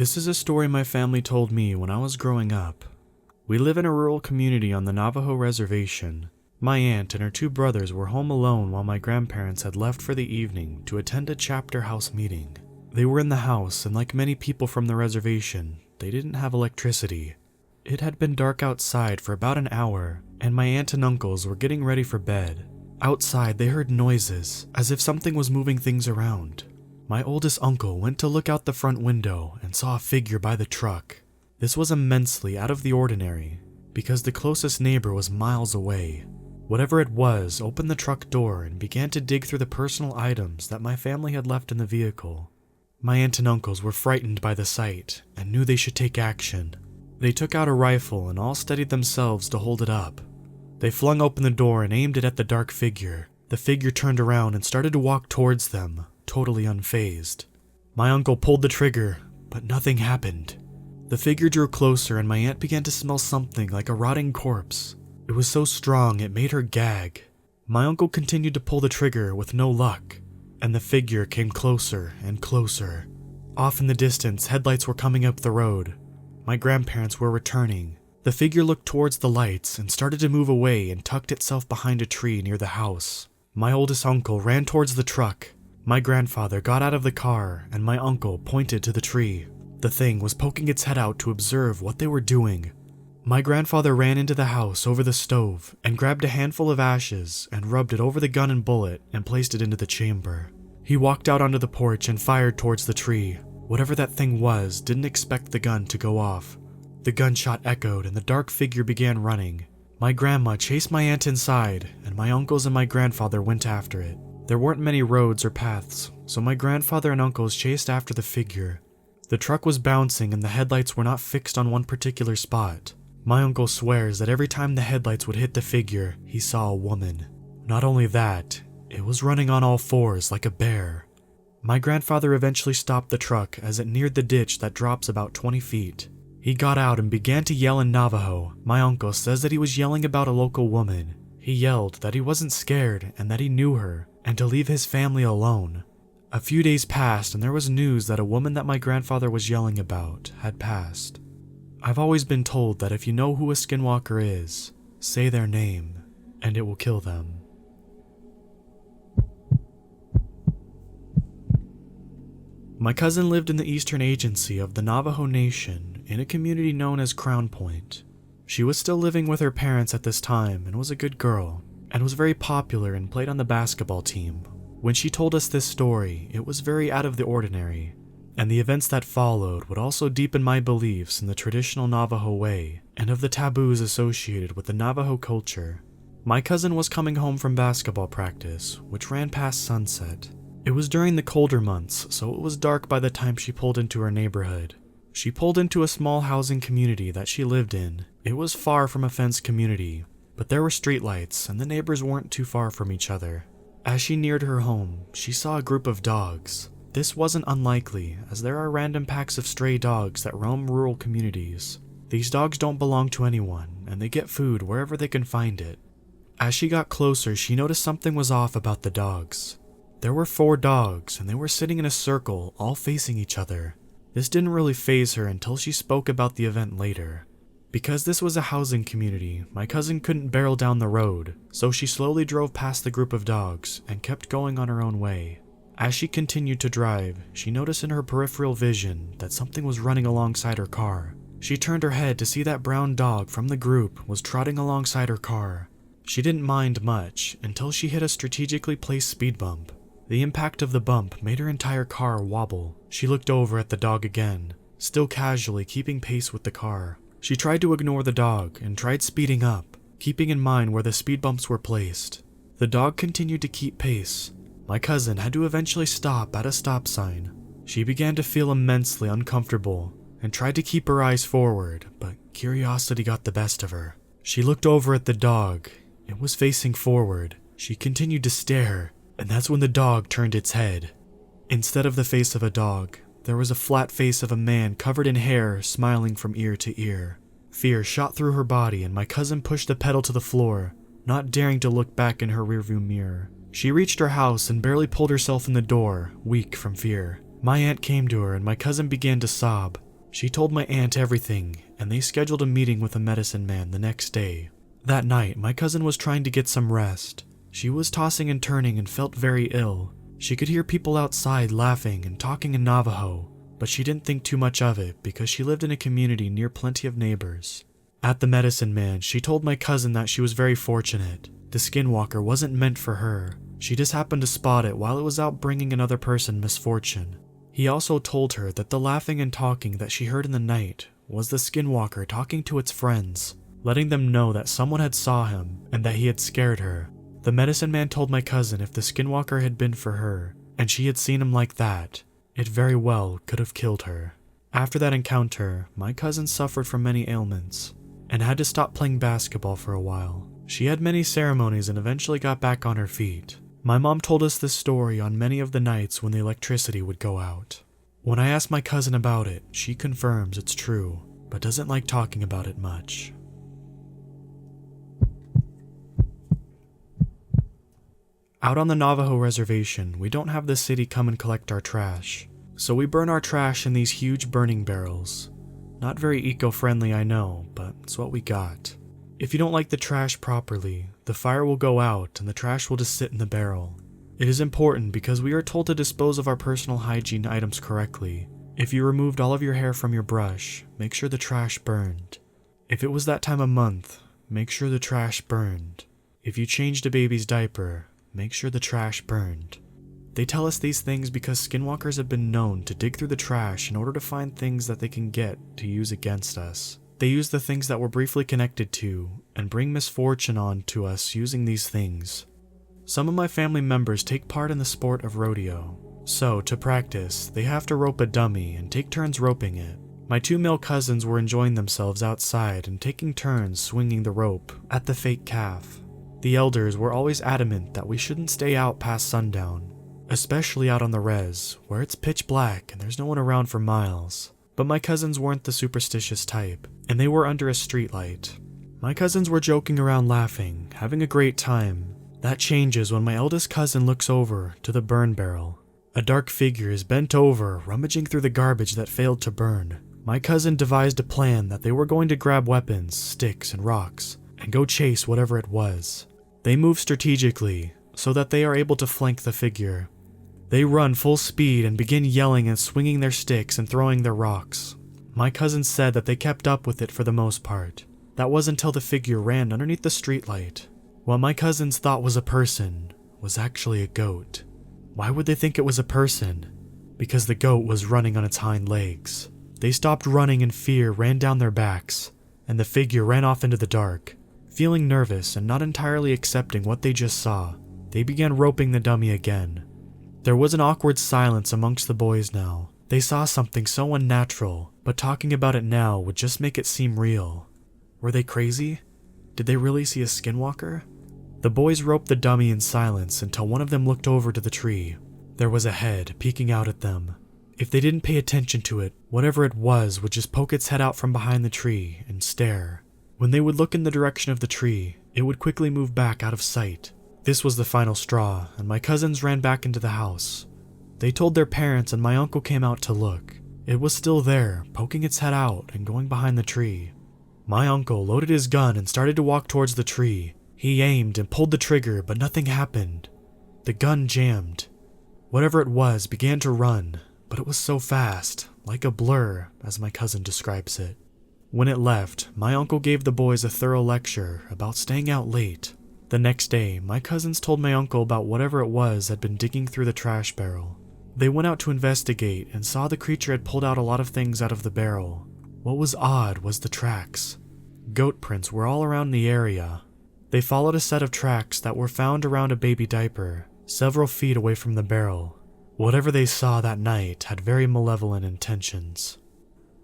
This is a story my family told me when I was growing up. We live in a rural community on the Navajo reservation. My aunt and her two brothers were home alone while my grandparents had left for the evening to attend a chapter house meeting. They were in the house, and like many people from the reservation, they didn't have electricity. It had been dark outside for about an hour, and my aunt and uncles were getting ready for bed. Outside, they heard noises, as if something was moving things around. My oldest uncle went to look out the front window and saw a figure by the truck. This was immensely out of the ordinary, because the closest neighbor was miles away. Whatever it was opened the truck door and began to dig through the personal items that my family had left in the vehicle. My aunt and uncles were frightened by the sight and knew they should take action. They took out a rifle and all steadied themselves to hold it up. They flung open the door and aimed it at the dark figure. The figure turned around and started to walk towards them, totally unfazed. My uncle pulled the trigger, but nothing happened. The figure drew closer and my aunt began to smell something like a rotting corpse. It was so strong it made her gag. My uncle continued to pull the trigger with no luck, and the figure came closer and closer. Off in the distance, headlights were coming up the road. My grandparents were returning. The figure looked towards the lights and started to move away and tucked itself behind a tree near the house. My oldest uncle ran towards the truck. My grandfather got out of the car and my uncle pointed to the tree. The thing was poking its head out to observe what they were doing. My grandfather ran into the house over the stove and grabbed a handful of ashes and rubbed it over the gun and bullet and placed it into the chamber. He walked out onto the porch and fired towards the tree. Whatever that thing was didn't expect the gun to go off. The gunshot echoed and the dark figure began running. My grandma chased my aunt inside and my uncles and my grandfather went after it. There weren't many roads or paths, so my grandfather and uncles chased after the figure. The truck was bouncing and the headlights were not fixed on one particular spot. My uncle swears that every time the headlights would hit the figure, he saw a woman. Not only that, it was running on all fours like a bear. My grandfather eventually stopped the truck as it neared the ditch that drops about 20 feet. He got out and began to yell in Navajo. My uncle says that he was yelling about a local woman. He yelled that he wasn't scared and that he knew her, and to leave his family alone. A few days passed and there was news that a woman that my grandfather was yelling about had passed. I've always been told that if you know who a skinwalker is, say their name, and it will kill them. My cousin lived in the eastern agency of the Navajo Nation in a community known as Crown Point. She was still living with her parents at this time and was a good girl, and was very popular and played on the basketball team. When she told us this story, it was very out of the ordinary, and the events that followed would also deepen my beliefs in the traditional Navajo way and of the taboos associated with the Navajo culture. My cousin was coming home from basketball practice, which ran past sunset. It was during the colder months, so it was dark by the time she pulled into her neighborhood. She pulled into a small housing community that she lived in. It was far from a fenced community, but there were streetlights and the neighbors weren't too far from each other. As she neared her home, she saw a group of dogs. This wasn't unlikely, as there are random packs of stray dogs that roam rural communities. These dogs don't belong to anyone, and they get food wherever they can find it. As she got closer, she noticed something was off about the dogs. There were 4 dogs, and they were sitting in a circle, all facing each other. This didn't really faze her until she spoke about the event later. Because this was a housing community, my cousin couldn't barrel down the road, so she slowly drove past the group of dogs and kept going on her own way. As she continued to drive, she noticed in her peripheral vision that something was running alongside her car. She turned her head to see that brown dog from the group was trotting alongside her car. She didn't mind much until she hit a strategically placed speed bump. The impact of the bump made her entire car wobble. She looked over at the dog again, still casually keeping pace with the car. She tried to ignore the dog and tried speeding up, keeping in mind where the speed bumps were placed. The dog continued to keep pace. My cousin had to eventually stop at a stop sign. She began to feel immensely uncomfortable and tried to keep her eyes forward, but curiosity got the best of her. She looked over at the dog. It was facing forward. She continued to stare, and that's when the dog turned its head. Instead of the face of a dog, there was a flat face of a man covered in hair, smiling from ear to ear. Fear shot through her body and my cousin pushed the pedal to the floor, not daring to look back in her rearview mirror. She reached her house and barely pulled herself in the door, weak from fear. My aunt came to her and my cousin began to sob. She told my aunt everything, and they scheduled a meeting with a medicine man the next day. That night, my cousin was trying to get some rest. She was tossing and turning and felt very ill. She could hear people outside laughing and talking in Navajo, but she didn't think too much of it because she lived in a community near plenty of neighbors. At the medicine man, she told my cousin that she was very fortunate. The skinwalker wasn't meant for her. She just happened to spot it while it was out bringing another person misfortune. He also told her that the laughing and talking that she heard in the night was the skinwalker talking to its friends, letting them know that someone had saw him and that he had scared her. The medicine man told my cousin if the skinwalker had been for her, and she had seen him like that, it very well could have killed her. After that encounter, my cousin suffered from many ailments and had to stop playing basketball for a while. She had many ceremonies and eventually got back on her feet. My mom told us this story on many of the nights when the electricity would go out. When I asked my cousin about it, she confirms it's true, but doesn't like talking about it much. Out on the Navajo reservation, we don't have the city come and collect our trash, so we burn our trash in these huge burning barrels. Not very eco-friendly, I know, but it's what we got. If you don't like the trash properly, the fire will go out and the trash will just sit in the barrel. It is important because we are told to dispose of our personal hygiene items correctly. If you removed all of your hair from your brush, make sure the trash burned. If it was that time of month, make sure the trash burned. If you changed a baby's diaper, make sure the trash burned. They tell us these things because skinwalkers have been known to dig through the trash in order to find things that they can get to use against us. They use the things that we're briefly connected to and bring misfortune on to us using these things. Some of my family members take part in the sport of rodeo. So, to practice, they have to rope a dummy and take turns roping it. My two male cousins were enjoying themselves outside and taking turns swinging the rope at the fake calf. The elders were always adamant that we shouldn't stay out past sundown, especially out on the res, where it's pitch black and there's no one around for miles. But my cousins weren't the superstitious type, and they were under a streetlight. My cousins were joking around laughing, having a great time. That changes when my eldest cousin looks over to the burn barrel. A dark figure is bent over, rummaging through the garbage that failed to burn. My cousin devised a plan that they were going to grab weapons, sticks, and rocks, and go chase whatever it was. They move strategically, so that they are able to flank the figure. They run full speed and begin yelling and swinging their sticks and throwing their rocks. My cousin said that they kept up with it for the most part. That was until the figure ran underneath the streetlight. What my cousins thought was a person was actually a goat. Why would they think it was a person? Because the goat was running on its hind legs. They stopped running and fear ran down their backs, and the figure ran off into the dark. Feeling nervous and not entirely accepting what they just saw, they began roping the dummy again. There was an awkward silence amongst the boys now. They saw something so unnatural, but talking about it now would just make it seem real. Were they crazy? Did they really see a skinwalker? The boys roped the dummy in silence until one of them looked over to the tree. There was a head peeking out at them. If they didn't pay attention to it, whatever it was would just poke its head out from behind the tree and stare. When they would look in the direction of the tree, it would quickly move back out of sight. This was the final straw, and my cousins ran back into the house. They told their parents and my uncle came out to look. It was still there, poking its head out and going behind the tree. My uncle loaded his gun and started to walk towards the tree. He aimed and pulled the trigger, but nothing happened. The gun jammed. Whatever it was began to run, but it was so fast, like a blur, as my cousin describes it. When it left, my uncle gave the boys a thorough lecture about staying out late. The next day, my cousins told my uncle about whatever it was had been digging through the trash barrel. They went out to investigate and saw the creature had pulled out a lot of things out of the barrel. What was odd was the tracks. Goat prints were all around the area. They followed a set of tracks that were found around a baby diaper, several feet away from the barrel. Whatever they saw that night had very malevolent intentions.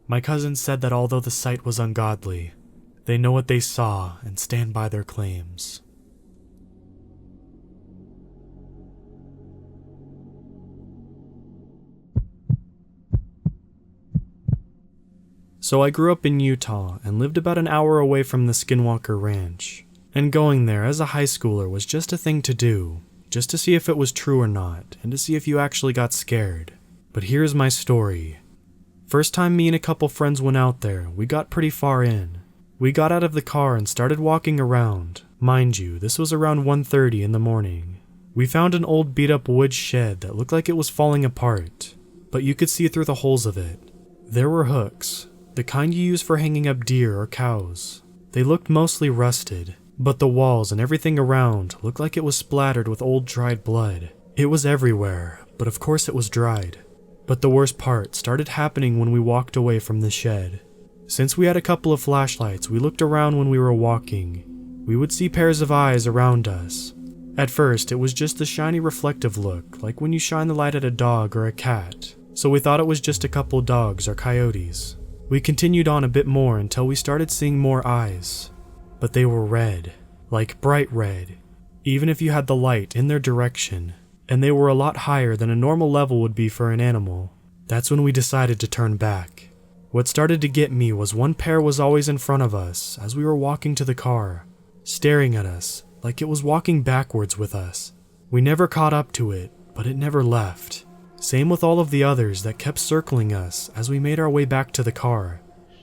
My cousins said that although the sight was ungodly, they know what they saw and stand by their claims. So I grew up in Utah and lived about an hour away from the Skinwalker Ranch. And going there as a high schooler was just a thing to do, just to see if it was true or not, and to see if you actually got scared. But here's my story. First time me and a couple friends went out there, we got pretty far in. We got out of the car and started walking around. Mind you, this was around 1:30 in the morning. We found an old beat-up wood shed that looked like it was falling apart, but you could see through the holes of it. There were hooks, the kind you use for hanging up deer or cows. They looked mostly rusted, but the walls and everything around looked like it was splattered with old dried blood. It was everywhere, but of course it was dried. But the worst part started happening when we walked away from the shed. Since we had a couple of flashlights, we looked around when we were walking. We would see pairs of eyes around us. At first, it was just a shiny reflective look, like when you shine the light at a dog or a cat, so we thought it was just a couple dogs or coyotes. We continued on a bit more until we started seeing more eyes, but they were red, like bright red, even if you had the light in their direction, and they were a lot higher than a normal level would be for an animal. That's when we decided to turn back. What started to get me was one pair was always in front of us as we were walking to the car, staring at us like it was walking backwards with us. We never caught up to it, but it never left. Same with all of the others that kept circling us as we made our way back to the car.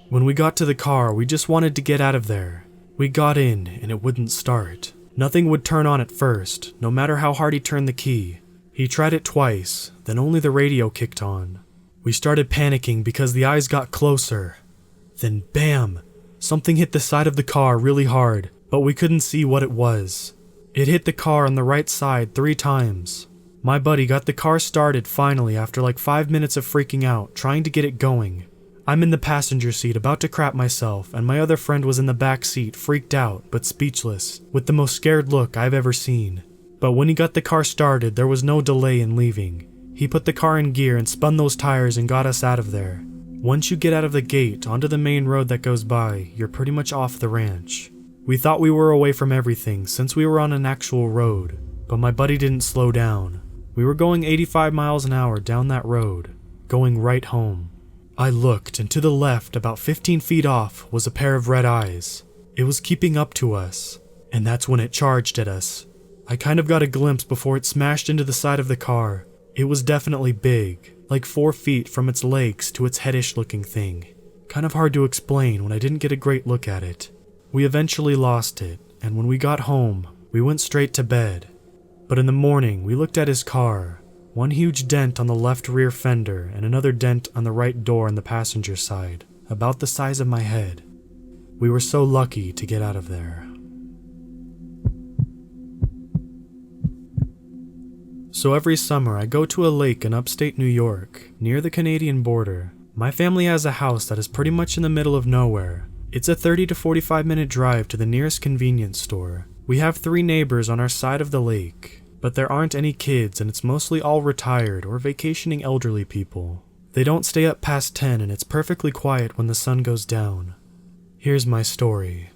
When we got to the car, we just wanted to get out of there. We got in and it wouldn't start. Nothing would turn on at first, no matter how hard he turned the key. He tried it twice, then only the radio kicked on. We started panicking because the eyes got closer. Then bam! Something hit the side of the car really hard, but we couldn't see what it was. It hit the car on the right side 3 times. My buddy got the car started finally after like 5 minutes of freaking out, trying to get it going. I'm in the passenger seat about to crap myself, and my other friend was in the back seat, freaked out but speechless, with the most scared look I've ever seen. But when he got the car started, there was no delay in leaving. He put the car in gear and spun those tires and got us out of there. Once you get out of the gate onto the main road that goes by, you're pretty much off the ranch. We thought we were away from everything since we were on an actual road, but my buddy didn't slow down. We were going 85 miles an hour down that road, going right home. I looked, and to the left, about 15 feet off, was a pair of red eyes. It was keeping up to us, and that's when it charged at us. I kind of got a glimpse before it smashed into the side of the car. It was definitely big, like 4 feet from its legs to its headish looking thing. Kind of hard to explain when I didn't get a great look at it. We eventually lost it, and when we got home, we went straight to bed. But in the morning, we looked at his car. One huge dent on the left rear fender and another dent on the right door on the passenger side, about the size of my head. We were so lucky to get out of there. So every summer I go to a lake in upstate New York, near the Canadian border. My family has a house that is pretty much in the middle of nowhere. It's a 30 to 45 minute drive to the nearest convenience store. We have 3 neighbors on our side of the lake, but there aren't any kids and it's mostly all retired or vacationing elderly people. They don't stay up past 10 and it's perfectly quiet when the sun goes down. Here's my story.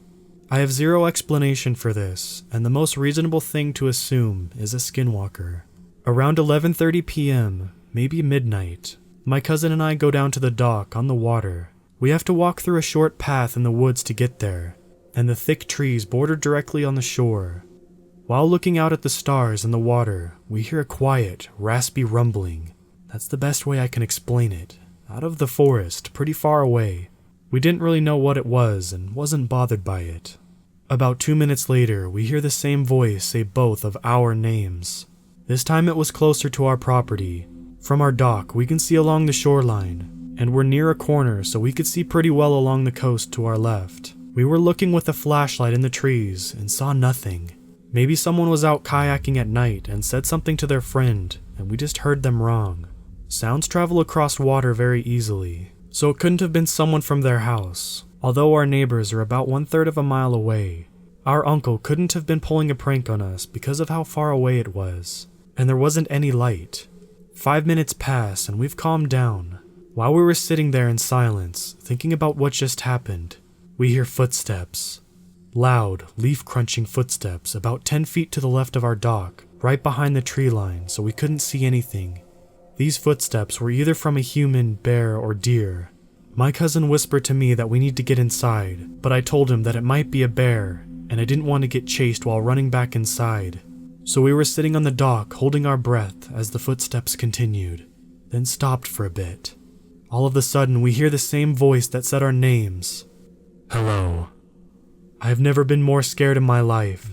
I have zero explanation for this, and the most reasonable thing to assume is a skinwalker. Around 11:30 p.m., maybe midnight, my cousin and I go down to the dock on the water. We have to walk through a short path in the woods to get there, and the thick trees border directly on the shore. While looking out at the stars and the water, we hear a quiet, raspy rumbling. That's the best way I can explain it. Out of the forest, pretty far away. We didn't really know what it was and wasn't bothered by it. About 2 minutes later, we hear the same voice say both of our names. This time it was closer to our property. From our dock, we can see along the shoreline, and we're near a corner so we could see pretty well along the coast to our left. We were looking with a flashlight in the trees and saw nothing. Maybe someone was out kayaking at night and said something to their friend, and we just heard them wrong. Sounds travel across water very easily, so it couldn't have been someone from their house, although our neighbors are about 1/3 of a mile away. Our uncle couldn't have been pulling a prank on us because of how far away it was, and there wasn't any light. 5 minutes pass and we've calmed down. While we were sitting there in silence, thinking about what just happened, we hear footsteps. Loud, leaf-crunching footsteps about 10 feet to the left of our dock, right behind the tree line, so we couldn't see anything. These footsteps were either from a human, bear, or deer. My cousin whispered to me that we need to get inside, but I told him that it might be a bear, and I didn't want to get chased while running back inside. So we were sitting on the dock holding our breath as the footsteps continued, then stopped for a bit. All of a sudden, we hear the same voice that said our names. Hello. I have never been more scared in my life.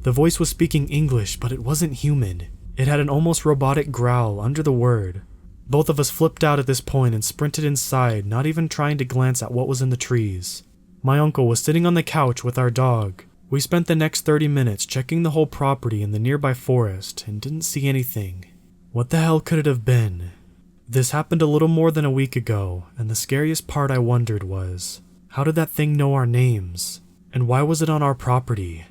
The voice was speaking English, but it wasn't human. It had an almost robotic growl under the word. Both of us flipped out at this point and sprinted inside, not even trying to glance at what was in the trees. My uncle was sitting on the couch with our dog. We spent the next 30 minutes checking the whole property in the nearby forest and didn't see anything. What the hell could it have been? This happened a little more than a week ago, and the scariest part I wondered was, how did that thing know our names? And why was it on our property?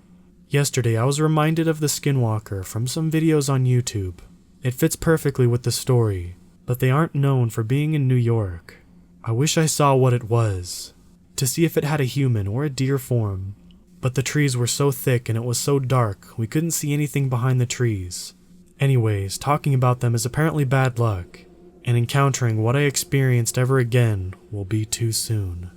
Yesterday I was reminded of the SKINWALKER from some videos on YouTube. It fits perfectly with the story, but they aren't known for being in New York. I wish I saw what it was, to see if it had a human or a deer form. But the trees were so thick and it was so dark, we couldn't see anything behind the trees. Anyways, talking about them is apparently bad luck, and encountering what I experienced ever again will be too soon.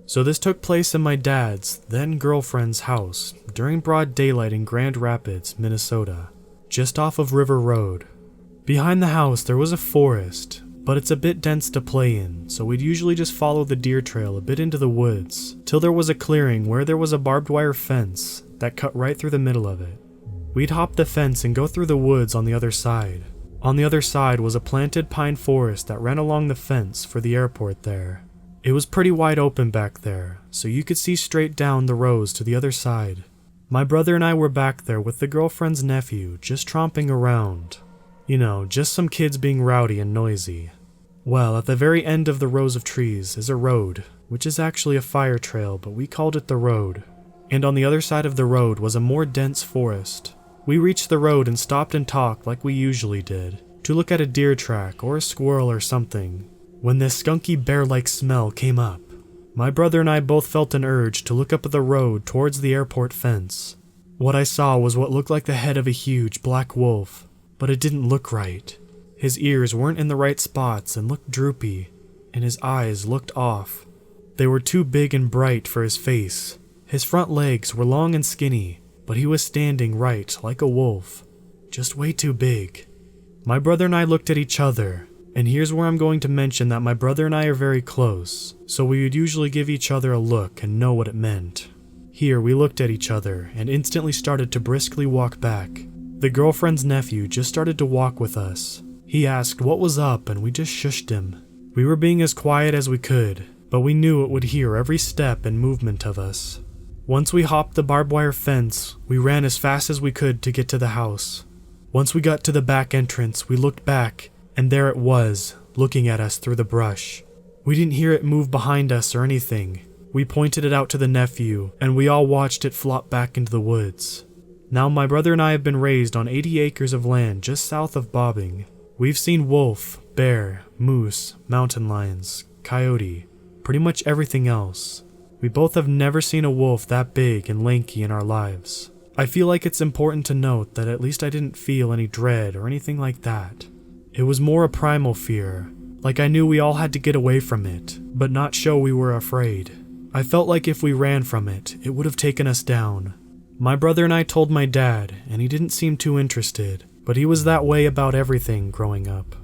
So this took place in my dad's, then girlfriend's house, during broad daylight in Grand Rapids, Minnesota, just off of River Road. Behind the house there was a forest, but it's a bit dense to play in, so we'd usually just follow the deer trail a bit into the woods, till there was a clearing where there was a barbed wire fence that cut right through the middle of it. We'd hop the fence and go through the woods on the other side. On the other side was a planted pine forest that ran along the fence for the airport there. It was pretty wide open back there, so you could see straight down the rows to the other side. My brother and I were back there with the girlfriend's nephew, just tromping around. You know, just some kids being rowdy and noisy. Well, at the very end of the rows of trees is a road, which is actually a fire trail, but we called it the road. And on the other side of the road was a more dense forest. We reached the road and stopped and talked like we usually did, to look at a deer track or a squirrel or something, when this skunky bear-like smell came up. My brother and I both felt an urge to look up the road towards the airport fence. What I saw was what looked like the head of a huge black wolf, but it didn't look right. His ears weren't in the right spots and looked droopy, and his eyes looked off. They were too big and bright for his face. His front legs were long and skinny, but he was standing right like a wolf, just way too big. My brother and I looked at each other, and here's where I'm going to mention that my brother and I are very close, so we would usually give each other a look and know what it meant. Here we looked at each other and instantly started to briskly walk back. The girlfriend's nephew just started to walk with us. He asked what was up and we just shushed him. We were being as quiet as we could, but we knew it would hear every step and movement of us. Once we hopped the barbed wire fence, we ran as fast as we could to get to the house. Once we got to the back entrance, we looked back, and there it was, looking at us through the brush. We didn't hear it move behind us or anything. We pointed it out to the nephew, and we all watched it flop back into the woods. Now my brother and I have been raised on 80 acres of land just south of Bobbing. We've seen wolf, bear, moose, mountain lions, coyote, pretty much everything else. We both have never seen a wolf that big and lanky in our lives. I feel like it's important to note that at least I didn't feel any dread or anything like that. It was more a primal fear, like I knew we all had to get away from it, but not show we were afraid. I felt like if we ran from it, it would have taken us down. My brother and I told my dad, and he didn't seem too interested, but he was that way about everything growing up.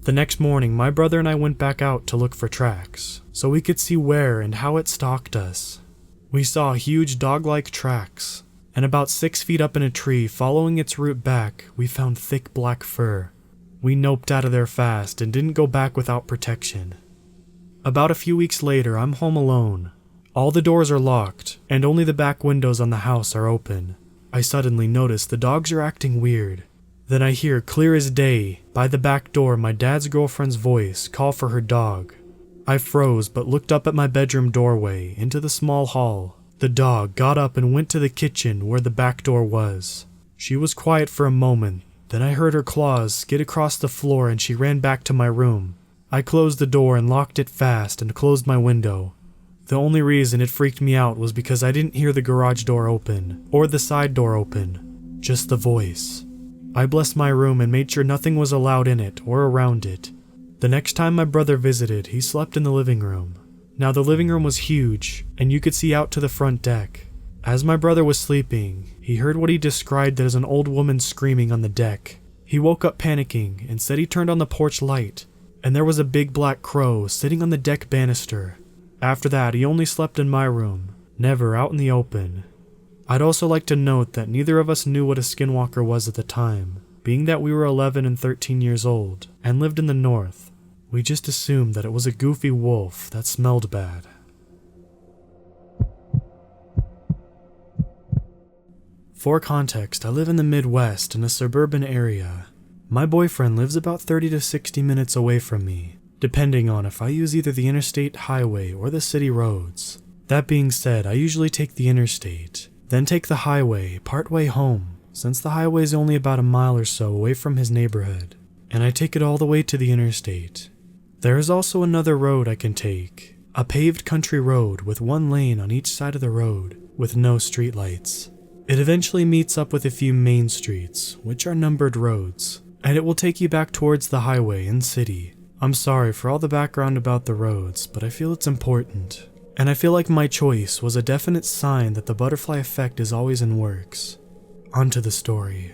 The next morning, my brother and I went back out to look for tracks, so we could see where and how it stalked us. We saw huge dog-like tracks, and about 6 feet up in a tree, following its route back, we found thick black fur. We noped out of there fast and didn't go back without protection. About a few weeks later, I'm home alone. All the doors are locked, and only the back windows on the house are open. I suddenly notice the dogs are acting weird. Then I hear clear as day, by the back door, my dad's girlfriend's voice call for her dog. I froze but looked up at my bedroom doorway into the small hall. The dog got up and went to the kitchen where the back door was. She was quiet for a moment, then I heard her claws skid across the floor and she ran back to my room. I closed the door and locked it fast and closed my window. The only reason it freaked me out was because I didn't hear the garage door open, or the side door open, just the voice. I blessed my room and made sure nothing was allowed in it or around it. The next time my brother visited, he slept in the living room. Now the living room was huge, and you could see out to the front deck. As my brother was sleeping, he heard what he described as an old woman screaming on the deck. He woke up panicking and said he turned on the porch light, and there was a big black crow sitting on the deck banister. After that, he only slept in my room, never out in the open. I'd also like to note that neither of us knew what a skinwalker was at the time, being that we were 11 and 13 years old and lived in the north. We just assumed that it was a goofy wolf that smelled bad. For context, I live in the Midwest in a suburban area. My boyfriend lives about 30 to 60 minutes away from me, depending on if I use either the interstate highway or the city roads. That being said, I usually take the interstate, then take the highway partway home, since the highway is only about a mile or so away from his neighborhood, and I take it all the way to the interstate. There is also another road I can take, a paved country road with one lane on each side of the road, with no streetlights. It eventually meets up with a few main streets, which are numbered roads, and it will take you back towards the highway and city. I'm sorry for all the background about the roads, but I feel it's important. And I feel like my choice was a definite sign that the butterfly effect is always in works. Onto the story.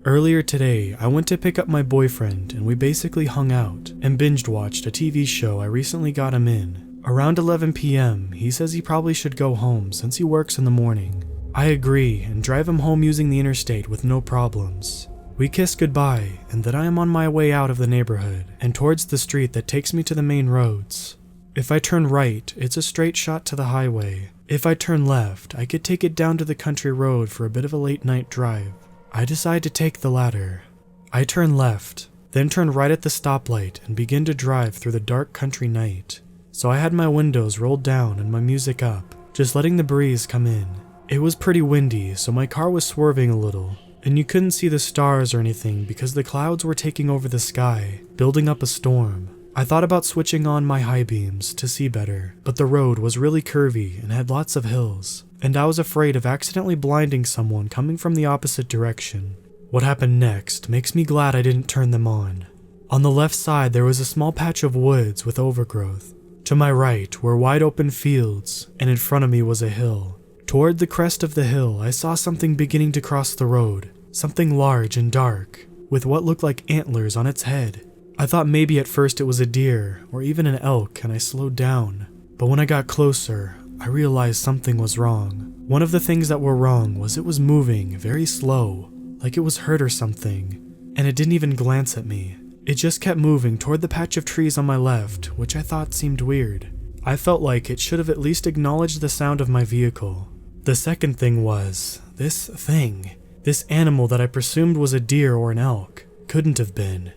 Earlier today, I went to pick up my boyfriend and we basically hung out and binge-watched a TV show I recently got him in. Around 11 p.m., he says he probably should go home since he works in the morning. I agree and drive him home using the interstate with no problems. We kiss goodbye, and then I am on my way out of the neighborhood and towards the street that takes me to the main roads. If I turn right, it's a straight shot to the highway. If I turn left, I could take it down to the country road for a bit of a late night drive. I decide to take the latter. I turn left, then turn right at the stoplight and begin to drive through the dark country night. So I had my windows rolled down and my music up, just letting the breeze come in. It was pretty windy, so my car was swerving a little, and you couldn't see the stars or anything because the clouds were taking over the sky, building up a storm. I thought about switching on my high beams to see better, but the road was really curvy and had lots of hills, and I was afraid of accidentally blinding someone coming from the opposite direction. What happened next makes me glad I didn't turn them on. On the left side there was a small patch of woods with overgrowth. To my right were wide open fields, and in front of me was a hill. Toward the crest of the hill, I saw something beginning to cross the road, something large and dark, with what looked like antlers on its head. I thought maybe at first it was a deer, or even an elk, and I slowed down. But when I got closer, I realized something was wrong. One of the things that were wrong was it was moving very slow, like it was hurt or something, and it didn't even glance at me. It just kept moving toward the patch of trees on my left, which I thought seemed weird. I felt like it should have at least acknowledged the sound of my vehicle. The second thing was, this animal that I presumed was a deer or an elk, couldn't have been.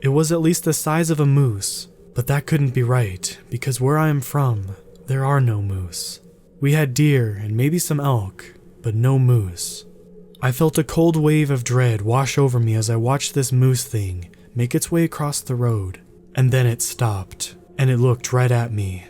It was at least the size of a moose, but that couldn't be right, because where I am from, there are no moose. We had deer and maybe some elk, but no moose. I felt a cold wave of dread wash over me as I watched this moose thing make its way across the road, and then it stopped, and it looked right at me.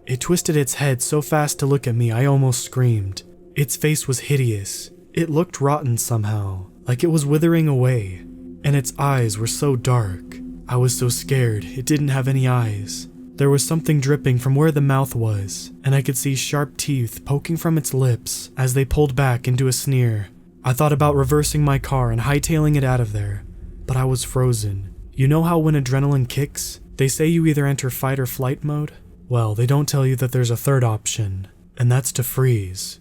It twisted its head so fast to look at me I almost screamed. Its face was hideous. It looked rotten somehow, like it was withering away, and its eyes were so dark. I was so scared it didn't have any eyes. There was something dripping from where the mouth was, and I could see sharp teeth poking from its lips as they pulled back into a sneer. I thought about reversing my car and hightailing it out of there, but I was frozen. You know how when adrenaline kicks, they say you either enter fight or flight mode? Well, they don't tell you that there's a third option, and that's to freeze,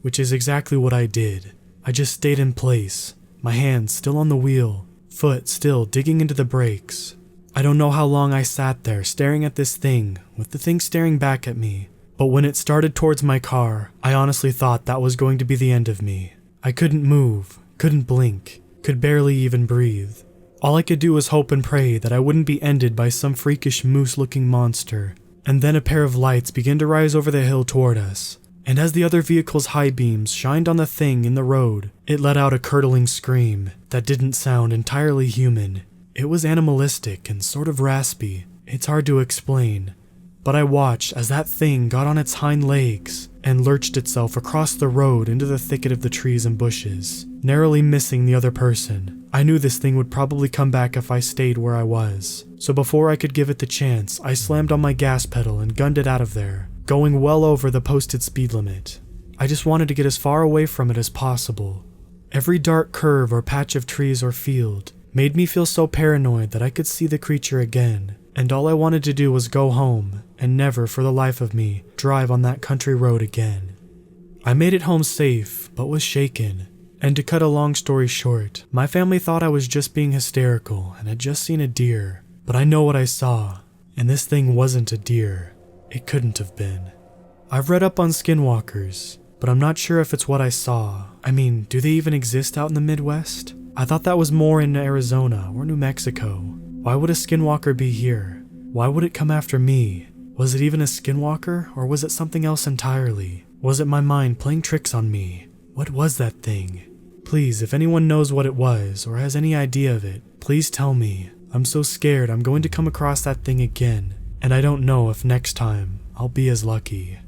which is exactly what I did. I just stayed in place, my hands still on the wheel, foot still digging into the brakes. I don't know how long I sat there staring at this thing, with the thing staring back at me, but when it started towards my car, I honestly thought that was going to be the end of me. I couldn't move, couldn't blink, could barely even breathe. All I could do was hope and pray that I wouldn't be ended by some freakish moose-looking monster. And then a pair of lights began to rise over the hill toward us, and as the other vehicle's high beams shined on the thing in the road, it let out a curdling scream that didn't sound entirely human. It was animalistic and sort of raspy. It's hard to explain. But I watched as that thing got on its hind legs and lurched itself across the road into the thicket of the trees and bushes, narrowly missing the other person. I knew this thing would probably come back if I stayed where I was, so before I could give it the chance, I slammed on my gas pedal and gunned it out of there, going well over the posted speed limit. I just wanted to get as far away from it as possible. Every dark curve or patch of trees or field made me feel so paranoid that I could see the creature again, and all I wanted to do was go home and never, for the life of me, drive on that country road again. I made it home safe, but was shaken. And to cut a long story short, my family thought I was just being hysterical and had just seen a deer. But I know what I saw, and this thing wasn't a deer. It couldn't have been. I've read up on skinwalkers, but I'm not sure if it's what I saw. I mean, do they even exist out in the Midwest? I thought that was more in Arizona or New Mexico. Why would a skinwalker be here? Why would it come after me? Was it even a skinwalker, or was it something else entirely? Was it my mind playing tricks on me? What was that thing? Please, if anyone knows what it was, or has any idea of it, please tell me. I'm so scared I'm going to come across that thing again, and I don't know if next time I'll be as lucky.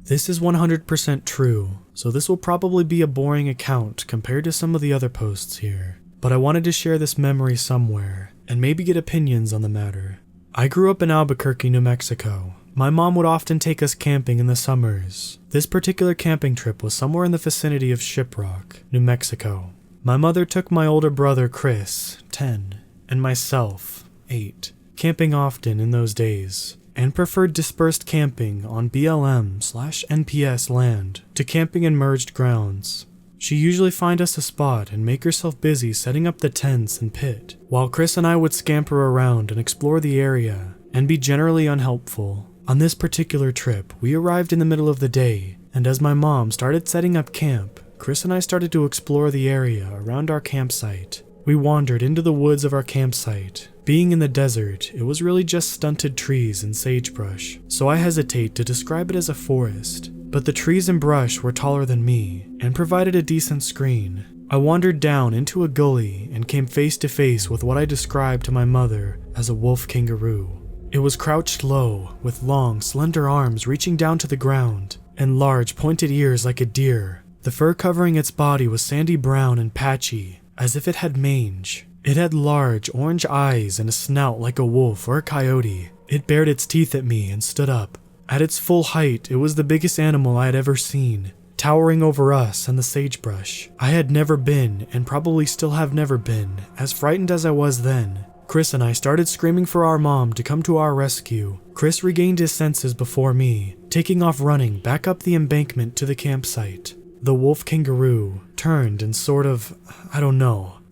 This is 100% true, so this will probably be a boring account compared to some of the other posts here, but I wanted to share this memory somewhere, and maybe get opinions on the matter. I grew up in Albuquerque, New Mexico. My mom would often take us camping in the summers. This particular camping trip was somewhere in the vicinity of Shiprock, New Mexico. My mother took my older brother Chris, 10, and myself, 8, camping often in those days, and preferred dispersed camping on BLM/NPS land to camping in merged grounds. She'd usually find us a spot and make herself busy setting up the tents and pit, while Chris and I would scamper around and explore the area and be generally unhelpful. On this particular trip, we arrived in the middle of the day, and as my mom started setting up camp, Chris and I started to explore the area around our campsite. We wandered into the woods of our campsite. Being in the desert, it was really just stunted trees and sagebrush, so I hesitate to describe it as a forest. But the trees and brush were taller than me, and provided a decent screen. I wandered down into a gully and came face to face with what I described to my mother as a wolf kangaroo. It was crouched low, with long, slender arms reaching down to the ground, and large, pointed ears like a deer. The fur covering its body was sandy brown and patchy, as if it had mange. It had large, orange eyes and a snout like a wolf or a coyote. It bared its teeth at me and stood up. At its full height, it was the biggest animal I had ever seen, towering over us and the sagebrush. I had never been, and probably still have never been, as frightened as I was then. Chris and I started screaming for our mom to come to our rescue. Chris regained his senses before me, taking off running back up the embankment to the campsite. The wolf kangaroo turned and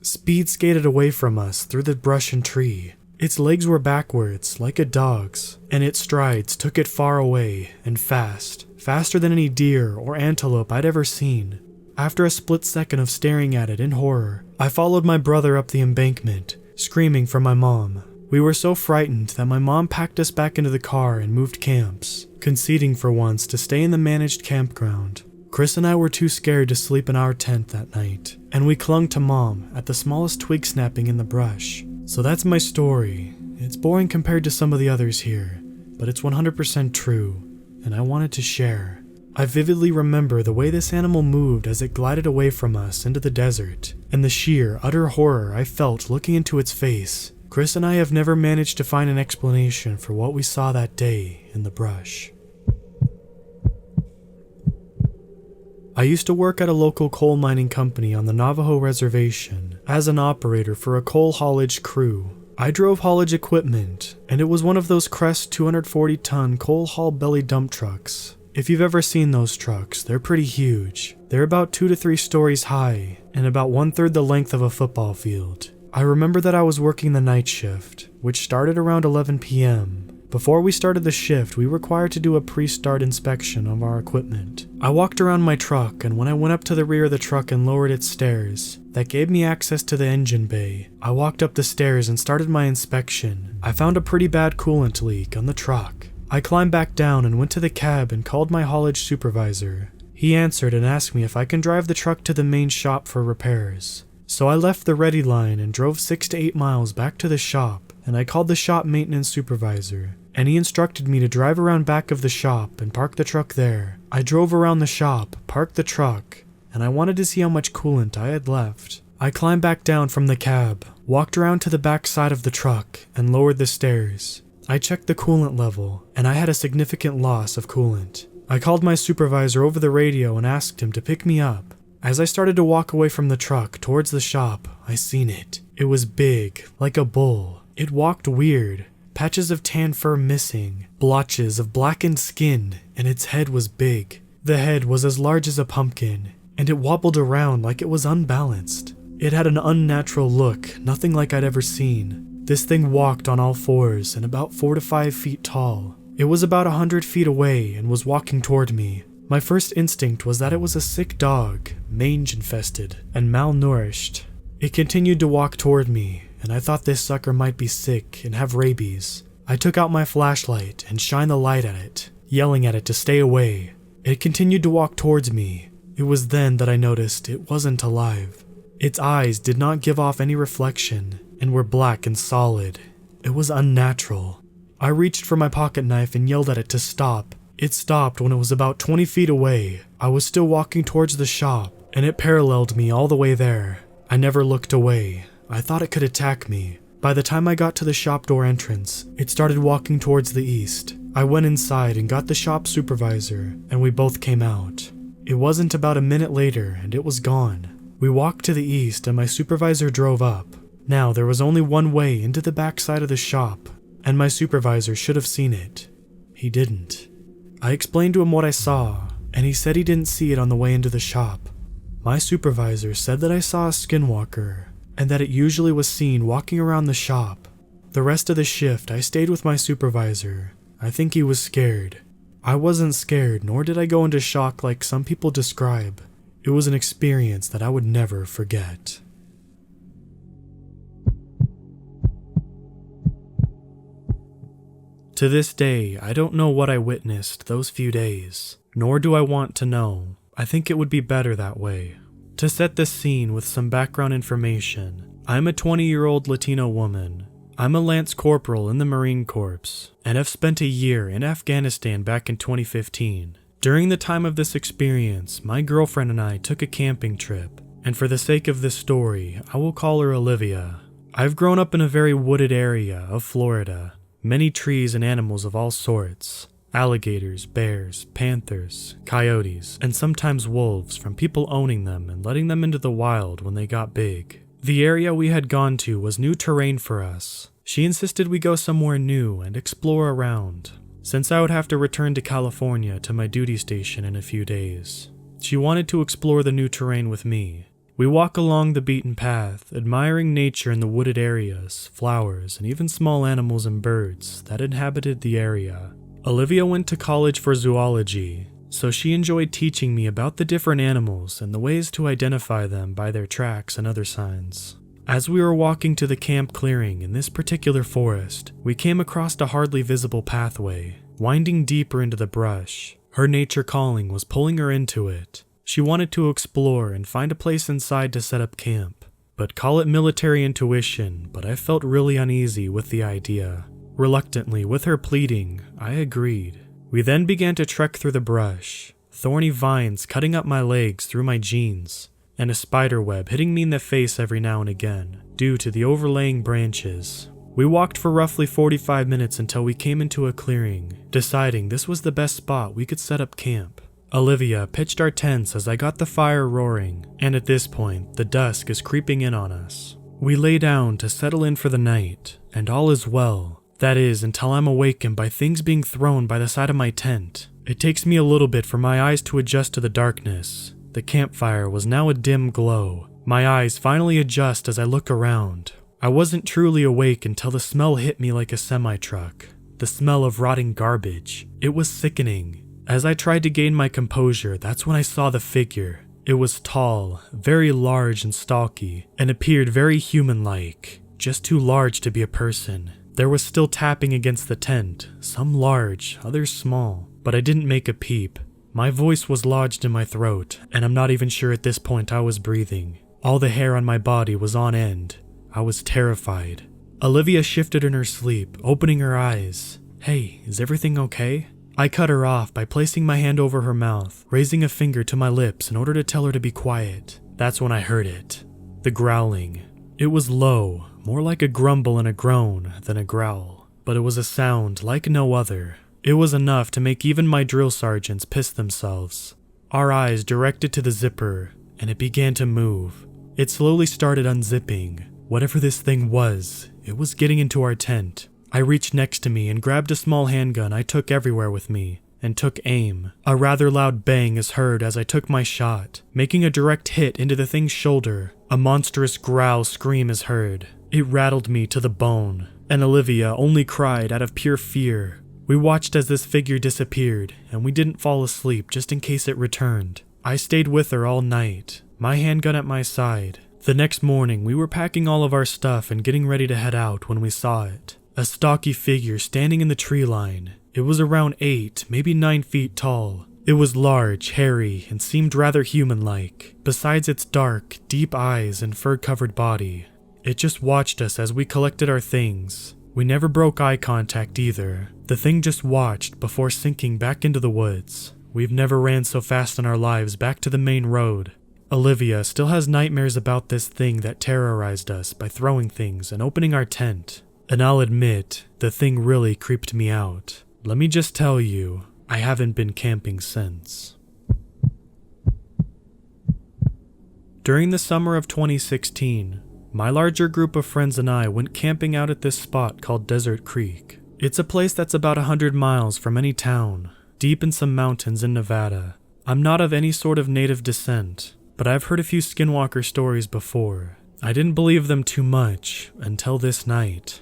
speed skated away from us through the brush and tree. Its legs were backwards, like a dog's, and its strides took it far away and fast, faster than any deer or antelope I'd ever seen. After a split second of staring at it in horror, I followed my brother up the embankment, screaming for my mom. We were so frightened that my mom packed us back into the car and moved camps, conceding for once to stay in the managed campground. Chris and I were too scared to sleep in our tent that night, and we clung to Mom at the smallest twig snapping in the brush. So that's my story. It's boring compared to some of the others here, but it's 100% true, and I wanted to share. I vividly remember the way this animal moved as it glided away from us into the desert, and the sheer, utter horror I felt looking into its face. Chris and I have never managed to find an explanation for what we saw that day in the brush. I used to work at a local coal mining company on the Navajo reservation as an operator for a coal haulage crew. I drove haulage equipment, and it was one of those Crest 240-ton coal haul belly dump trucks. If you've ever seen those trucks, they're pretty huge. They're about 2 to 3 stories high and about 1/3 the length of a football field. I remember that I was working the night shift, which started around 11 p.m. Before we started the shift, we were required to do a pre-start inspection of our equipment. I walked around my truck, and when I went up to the rear of the truck and lowered its stairs, that gave me access to the engine bay. I walked up the stairs and started my inspection. I found a pretty bad coolant leak on the truck. I climbed back down and went to the cab and called my haulage supervisor. He answered and asked me if I can drive the truck to the main shop for repairs. So I left the ready line and drove 6 to 8 miles back to the shop, and I called the shop maintenance supervisor, and he instructed me to drive around back of the shop and park the truck there. I drove around the shop, parked the truck, and I wanted to see how much coolant I had left. I climbed back down from the cab, walked around to the back side of the truck, and lowered the stairs. I checked the coolant level, and I had a significant loss of coolant. I called my supervisor over the radio and asked him to pick me up. As I started to walk away from the truck towards the shop, I seen it. It was big, like a bull. It walked weird, patches of tan fur missing, blotches of blackened skin, and its head was big. The head was as large as a pumpkin, and it wobbled around like it was unbalanced. It had an unnatural look, nothing like I'd ever seen. This thing walked on all fours and about 4 to 5 feet tall. It was about 100 feet away and was walking toward me. My first instinct was that it was a sick dog, mange infested, and malnourished. It continued to walk toward me, and I thought this sucker might be sick and have rabies. I took out my flashlight and shined the light at it, yelling at it to stay away. It continued to walk towards me. It was then that I noticed it wasn't alive. Its eyes did not give off any reflection and were black and solid. It was unnatural. I reached for my pocket knife and yelled at it to stop. It stopped when it was about 20 feet away. I was still walking towards the shop, and it paralleled me all the way there. I never looked away. I thought it could attack me. By the time I got to the shop door entrance, it started walking towards the east. I went inside and got the shop supervisor, and we both came out. It wasn't about a minute later, and it was gone. We walked to the east, and my supervisor drove up. Now, there was only one way into the back side of the shop, and my supervisor should have seen it. He didn't. I explained to him what I saw, and he said he didn't see it on the way into the shop. My supervisor said that I saw a skinwalker, and that it usually was seen walking around the shop. The rest of the shift, I stayed with my supervisor. I think he was scared. I wasn't scared, nor did I go into shock like some people describe. It was an experience that I would never forget. To this day, I don't know what I witnessed those few days, nor do I want to know. I think it would be better that way. To set the scene with some background information, I'm a 20-year-old Latino woman. I'm a Lance Corporal in the Marine Corps, and have spent a year in Afghanistan back in 2015. During the time of this experience, my girlfriend and I took a camping trip, and for the sake of this story, I will call her Olivia. I've grown up in a very wooded area of Florida. Many trees and animals of all sorts. Alligators, bears, panthers, coyotes, and sometimes wolves from people owning them and letting them into the wild when they got big. The area we had gone to was new terrain for us. She insisted we go somewhere new and explore around, since I would have to return to California to my duty station in a few days. She wanted to explore the new terrain with me. We walk along the beaten path, admiring nature in the wooded areas, flowers, and even small animals and birds that inhabited the area. Olivia went to college for zoology, so she enjoyed teaching me about the different animals and the ways to identify them by their tracks and other signs. As we were walking to the camp clearing in this particular forest, we came across a hardly visible pathway, winding deeper into the brush. Her nature calling was pulling her into it. She wanted to explore and find a place inside to set up camp. But call it military intuition, but I felt really uneasy with the idea. Reluctantly, with her pleading, I agreed. We then began to trek through the brush, thorny vines cutting up my legs through my jeans, and a spider web hitting me in the face every now and again, due to the overlaying branches. We walked for roughly 45 minutes until we came into a clearing, deciding this was the best spot we could set up camp. Olivia pitched our tents as I got the fire roaring, and at this point, the dusk is creeping in on us. We lay down to settle in for the night, and all is well. That is, until I'm awakened by things being thrown by the side of my tent. It takes me a little bit for my eyes to adjust to the darkness. The campfire was now a dim glow. My eyes finally adjust as I look around. I wasn't truly awake until the smell hit me like a semi-truck. The smell of rotting garbage. It was sickening. As I tried to gain my composure, that's when I saw the figure. It was tall, very large and stocky, and appeared very human-like, just too large to be a person. There was still tapping against the tent, some large, others small, but I didn't make a peep. My voice was lodged in my throat, and I'm not even sure at this point I was breathing. All the hair on my body was on end. I was terrified. Olivia shifted in her sleep, opening her eyes. "Hey, is everything okay?" I cut her off by placing my hand over her mouth, raising a finger to my lips in order to tell her to be quiet. That's when I heard it. The growling. It was low, more like a grumble and a groan than a growl, but it was a sound like no other. It was enough to make even my drill sergeants piss themselves. Our eyes directed to the zipper, and it began to move. It slowly started unzipping. Whatever this thing was, it was getting into our tent. I reached next to me and grabbed a small handgun I took everywhere with me, and took aim. A rather loud bang is heard as I took my shot, making a direct hit into the thing's shoulder. A monstrous growl scream is heard. It rattled me to the bone, and Olivia only cried out of pure fear. We watched as this figure disappeared, and we didn't fall asleep just in case it returned. I stayed with her all night, my handgun at my side. The next morning, we were packing all of our stuff and getting ready to head out when we saw it. A stocky figure standing in the tree line. It was around 8, maybe 9 feet tall. It was large, hairy, and seemed rather human-like, besides its dark, deep eyes and fur-covered body. It just watched us as we collected our things. We never broke eye contact either. The thing just watched before sinking back into the woods. We've never ran so fast in our lives back to the main road. Olivia still has nightmares about this thing that terrorized us by throwing things and opening our tent. And I'll admit, the thing really creeped me out. Let me just tell you, I haven't been camping since. During the summer of 2016, my larger group of friends and I went camping out at this spot called Desert Creek. It's a place that's about 100 miles from any town, deep in some mountains in Nevada. I'm not of any sort of native descent, but I've heard a few Skinwalker stories before. I didn't believe them too much until this night.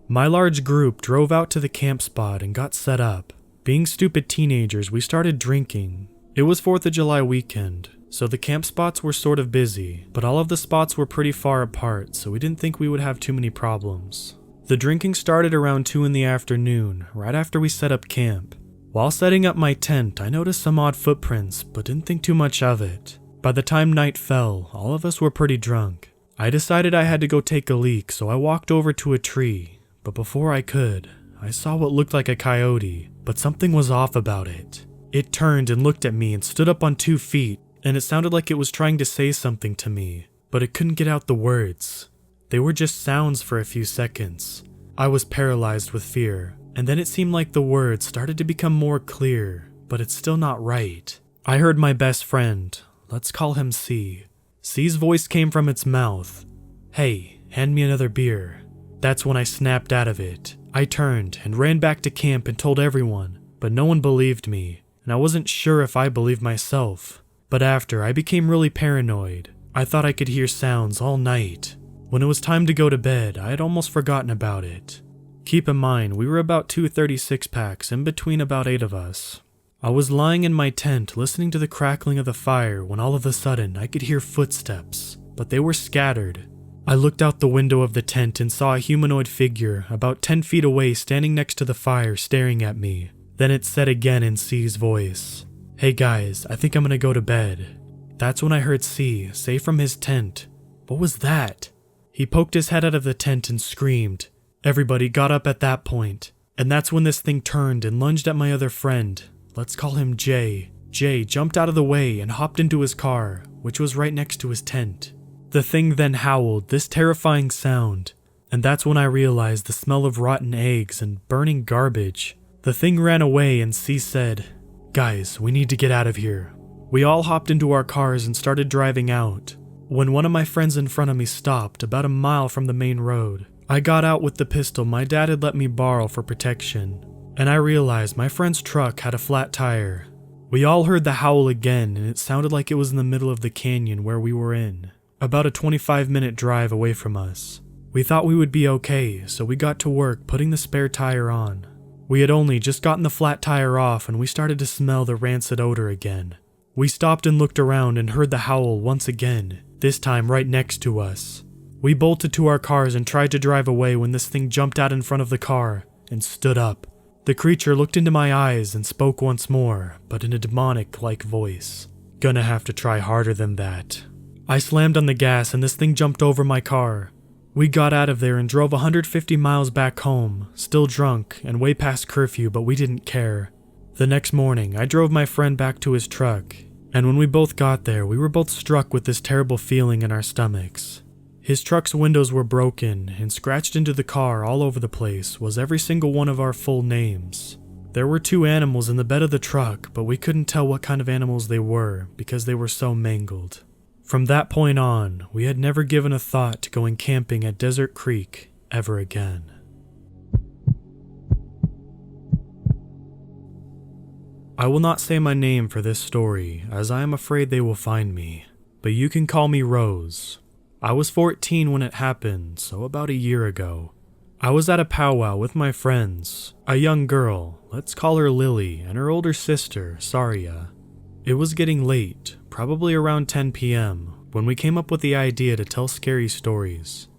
My large group drove out to the camp spot and got set up. Being stupid teenagers, we started drinking. It was 4th of July weekend, so the camp spots were sort of busy, but all of the spots were pretty far apart, so we didn't think we would have too many problems. The drinking started around 2 in the afternoon, right after we set up camp. While setting up my tent, I noticed some odd footprints, but didn't think too much of it. By the time night fell, all of us were pretty drunk. I decided I had to go take a leak, so I walked over to a tree. But before I could, I saw what looked like a coyote, but something was off about it. It turned and looked at me and stood up on 2 feet, and it sounded like it was trying to say something to me, but it couldn't get out the words. They were just sounds for a few seconds. I was paralyzed with fear, and then it seemed like the words started to become more clear, but it's still not right. I heard my best friend, let's call him C. C's voice came from its mouth. "Hey, hand me another beer." That's when I snapped out of it. I turned and ran back to camp and told everyone, but no one believed me, and I wasn't sure if I believed myself. But after, I became really paranoid. I thought I could hear sounds all night. When it was time to go to bed, I had almost forgotten about it. Keep in mind, we were about 2 36-packs, in between about 8 of us. I was lying in my tent listening to the crackling of the fire when all of a sudden I could hear footsteps, but they were scattered. I looked out the window of the tent and saw a humanoid figure about 10 feet away standing next to the fire staring at me. Then it said again in C's voice, "Hey guys, I think I'm gonna go to bed." That's when I heard C say from his tent, "What was that?" He poked his head out of the tent and screamed. Everybody got up at that point, and that's when this thing turned and lunged at my other friend. Let's call him Jay. Jay jumped out of the way and hopped into his car, which was right next to his tent. The thing then howled this terrifying sound, and that's when I realized the smell of rotten eggs and burning garbage. The thing ran away and C said, "Guys, we need to get out of here." We all hopped into our cars and started driving out. When one of my friends in front of me stopped about a mile from the main road, I got out with the pistol my dad had let me borrow for protection, and I realized my friend's truck had a flat tire. We all heard the howl again, and it sounded like it was in the middle of the canyon where we were in, about a 25-minute drive away from us. We thought we would be okay, so we got to work putting the spare tire on. We had only just gotten the flat tire off and we started to smell the rancid odor again. We stopped and looked around and heard the howl once again, this time right next to us. We bolted to our cars and tried to drive away when this thing jumped out in front of the car and stood up. The creature looked into my eyes and spoke once more, but in a demonic-like voice. "Gonna have to try harder than that." I slammed on the gas and this thing jumped over my car. We got out of there and drove 150 miles back home, still drunk and way past curfew, but we didn't care. The next morning, I drove my friend back to his truck, and when we both got there, we were both struck with this terrible feeling in our stomachs. His truck's windows were broken, and scratched into the car all over the place was every single one of our full names. There were 2 animals in the bed of the truck, but we couldn't tell what kind of animals they were because they were so mangled. From that point on, we had never given a thought to going camping at Desert Creek ever again. I will not say my name for this story, as I am afraid they will find me, but you can call me Rose. I was 14 when it happened, so about a year ago. I was at a powwow with my friends, a young girl, let's call her Lily, and her older sister, Saria. It was getting late, probably around 10 p.m., when we came up with the idea to tell scary stories.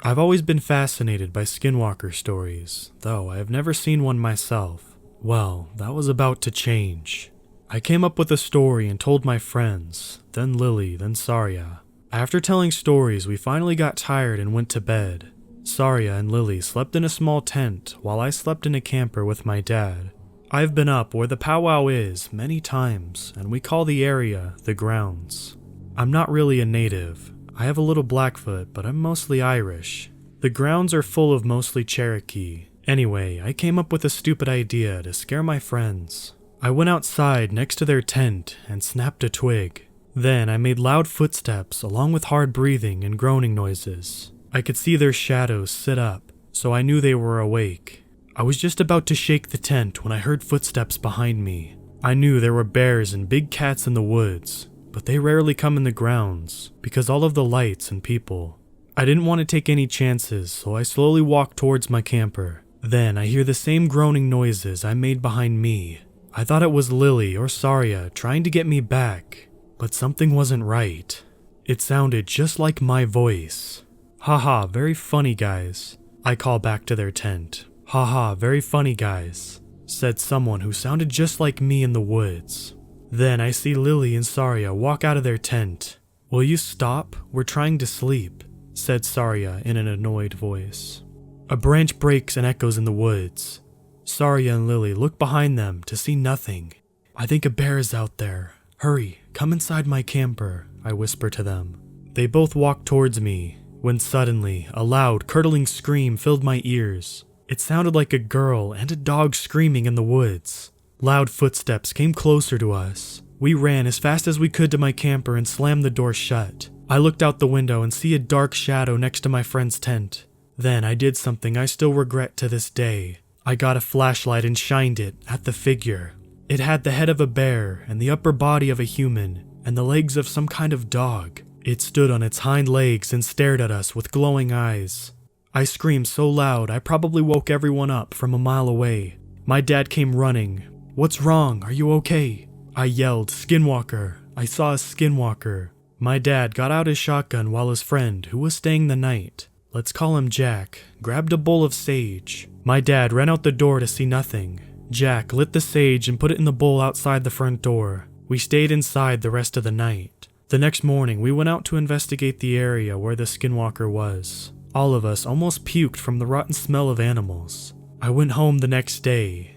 I've always been fascinated by Skinwalker stories, though I have never seen one myself. Well, that was about to change. I came up with a story and told my friends, then Lily, then Saria. After telling stories, we finally got tired and went to bed. Saria and Lily slept in a small tent while I slept in a camper with my dad. I've been up where the powwow is many times, and we call the area the grounds. I'm not really a native. I have a little Blackfoot, but I'm mostly Irish. The grounds are full of mostly Cherokee. Anyway, I came up with a stupid idea to scare my friends. I went outside next to their tent and snapped a twig. Then I made loud footsteps along with hard breathing and groaning noises. I could see their shadows sit up, so I knew they were awake. I was just about to shake the tent when I heard footsteps behind me. I knew there were bears and big cats in the woods, but they rarely come in the grounds because all of the lights and people. I didn't want to take any chances, so I slowly walked towards my camper. Then I hear the same groaning noises I made behind me. I thought it was Lily or Saria trying to get me back, but something wasn't right. It sounded just like my voice. Haha, very funny guys. I call back to their tent. Haha, very funny guys, said someone who sounded just like me in the woods. Then I see Lily and Saria walk out of their tent. Will you stop? We're trying to sleep, said Saria in an annoyed voice. A branch breaks and echoes in the woods. Saria and Lily look behind them to see nothing. I think a bear is out there. Hurry, come inside my camper, I whisper to them. They both walk towards me, when suddenly a loud, curdling scream filled my ears. It sounded like a girl and a dog screaming in the woods. Loud footsteps came closer to us. We ran as fast as we could to my camper and slammed the door shut. I looked out the window and see a dark shadow next to my friend's tent. Then I did something I still regret to this day. I got a flashlight and shined it at the figure. It had the head of a bear and the upper body of a human and the legs of some kind of dog. It stood on its hind legs and stared at us with glowing eyes. I screamed so loud I probably woke everyone up from a mile away. My dad came running. What's wrong? Are you okay? I yelled, Skinwalker. I saw a Skinwalker. My dad got out his shotgun while his friend, who was staying the night, let's call him Jack, grabbed a bowl of sage. My dad ran out the door to see nothing. Jack lit the sage and put it in the bowl outside the front door. We stayed inside the rest of the night. The next morning, we went out to investigate the area where the Skinwalker was. All of us almost puked from the rotten smell of animals. I went home the next day.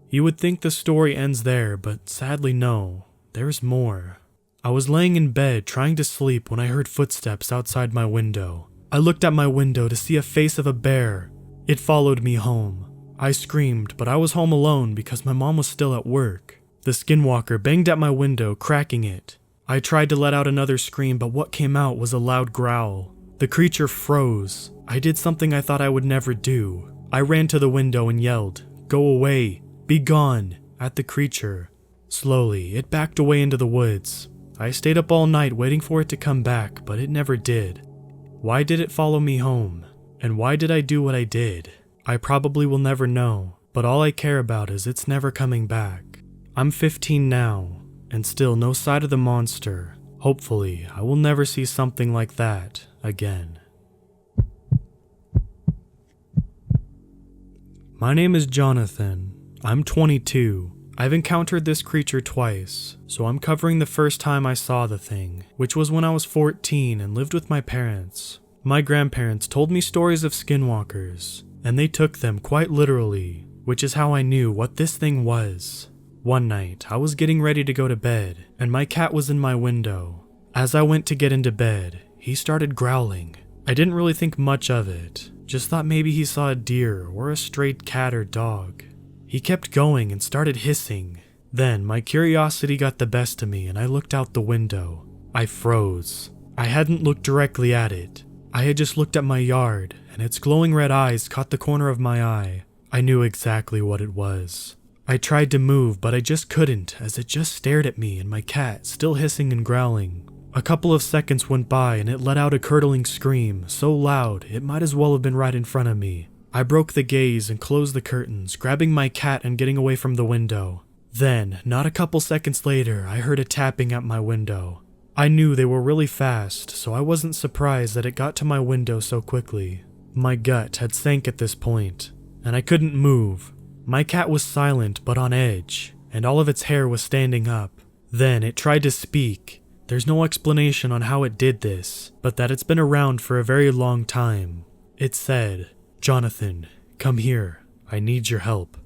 You would think the story ends there, but sadly no, there's more. I was laying in bed trying to sleep when I heard footsteps outside my window. I looked at my window to see a face of a bear. It followed me home. I screamed, but I was home alone because my mom was still at work. The Skinwalker banged at my window, cracking it. I tried to let out another scream, but what came out was a loud growl. The creature froze. I did something I thought I would never do. I ran to the window and yelled, "Go away! Be gone!" at the creature. Slowly, it backed away into the woods. I stayed up all night waiting for it to come back, but it never did. Why did it follow me home? And why did I do what I did? I probably will never know, but all I care about is it's never coming back. I'm 15 now, and still no sight of the monster. Hopefully, I will never see something like that again. My name is Jonathan. I'm 22. I've encountered this creature twice, so I'm covering the first time I saw the thing, which was when I was 14 and lived with my parents. My grandparents told me stories of skinwalkers, and they took them quite literally, which is how I knew what this thing was. One night, I was getting ready to go to bed, and my cat was in my window. As I went to get into bed, he started growling. I didn't really think much of it, just thought maybe he saw a deer or a strayed cat or dog. He kept going and started hissing. Then my curiosity got the best of me and I looked out the window. I froze. I hadn't looked directly at it. I had just looked at my yard, and its glowing red eyes caught the corner of my eye. I knew exactly what it was. I tried to move, but I just couldn't, as it just stared at me and my cat, still hissing and growling. A couple of seconds went by and it let out a curdling scream, so loud it might as well have been right in front of me. I broke the gaze and closed the curtains, grabbing my cat and getting away from the window. Then, not a couple seconds later, I heard a tapping at my window. I knew they were really fast, so I wasn't surprised that it got to my window so quickly. My gut had sank at this point, and I couldn't move. My cat was silent but on edge, and all of its hair was standing up. Then it tried to speak. There's no explanation on how it did this, but that it's been around for a very long time. It said, "Jonathan, come here. I need your help."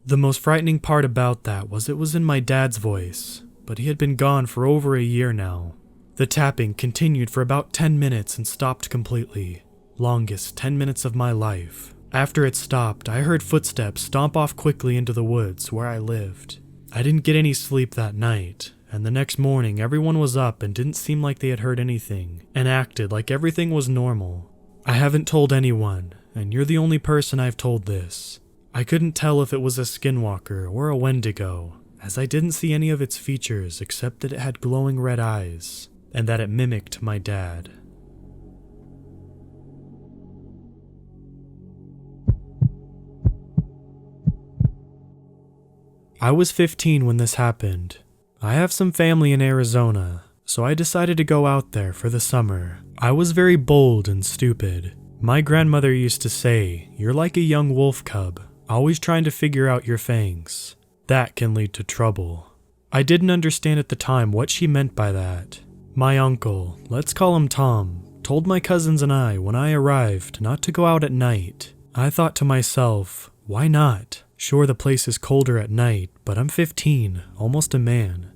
The most frightening part about that was it was in my dad's voice, but he had been gone for over a year now. The tapping continued for about 10 minutes and stopped completely. Longest 10 minutes of my life. After it stopped, I heard footsteps stomp off quickly into the woods where I lived. I didn't get any sleep that night, and the next morning everyone was up and didn't seem like they had heard anything, and acted like everything was normal. I haven't told anyone, and you're the only person I've told this. I couldn't tell if it was a skinwalker or a wendigo, as I didn't see any of its features except that it had glowing red eyes, and that it mimicked my dad. I was 15 when this happened. I have some family in Arizona, so I decided to go out there for the summer. I was very bold and stupid. My grandmother used to say, "You're like a young wolf cub, always trying to figure out your fangs. That can lead to trouble." I didn't understand at the time what she meant by that. My uncle, let's call him Tom, told my cousins and I when I arrived not to go out at night. I thought to myself, why not? Sure, the place is colder at night, but I'm 15, almost a man.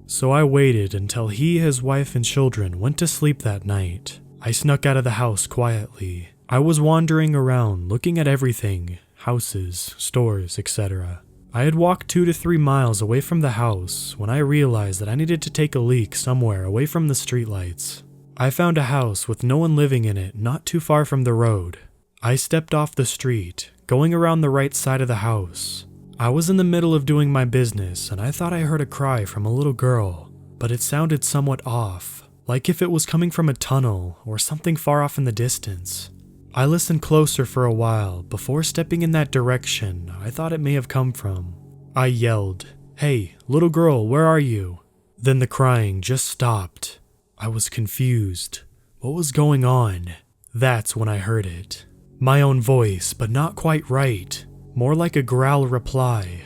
So I waited until he, his wife, and children went to sleep that night. I snuck out of the house quietly. I was wandering around, looking at everything, houses, stores, etc. I had walked 2 to 3 miles away from the house when I realized that I needed to take a leak somewhere away from the streetlights. I found a house with no one living in it not too far from the road. I stepped off the street, going around the right side of the house. I was in the middle of doing my business and I thought I heard a cry from a little girl, but it sounded somewhat off, like if it was coming from a tunnel or something far off in the distance. I listened closer for a while before stepping in that direction I thought it may have come from. I yelled, "Hey, little girl, where are you?" Then the crying just stopped. I was confused. What was going on? That's when I heard it. My own voice, but not quite right. More like a growl reply.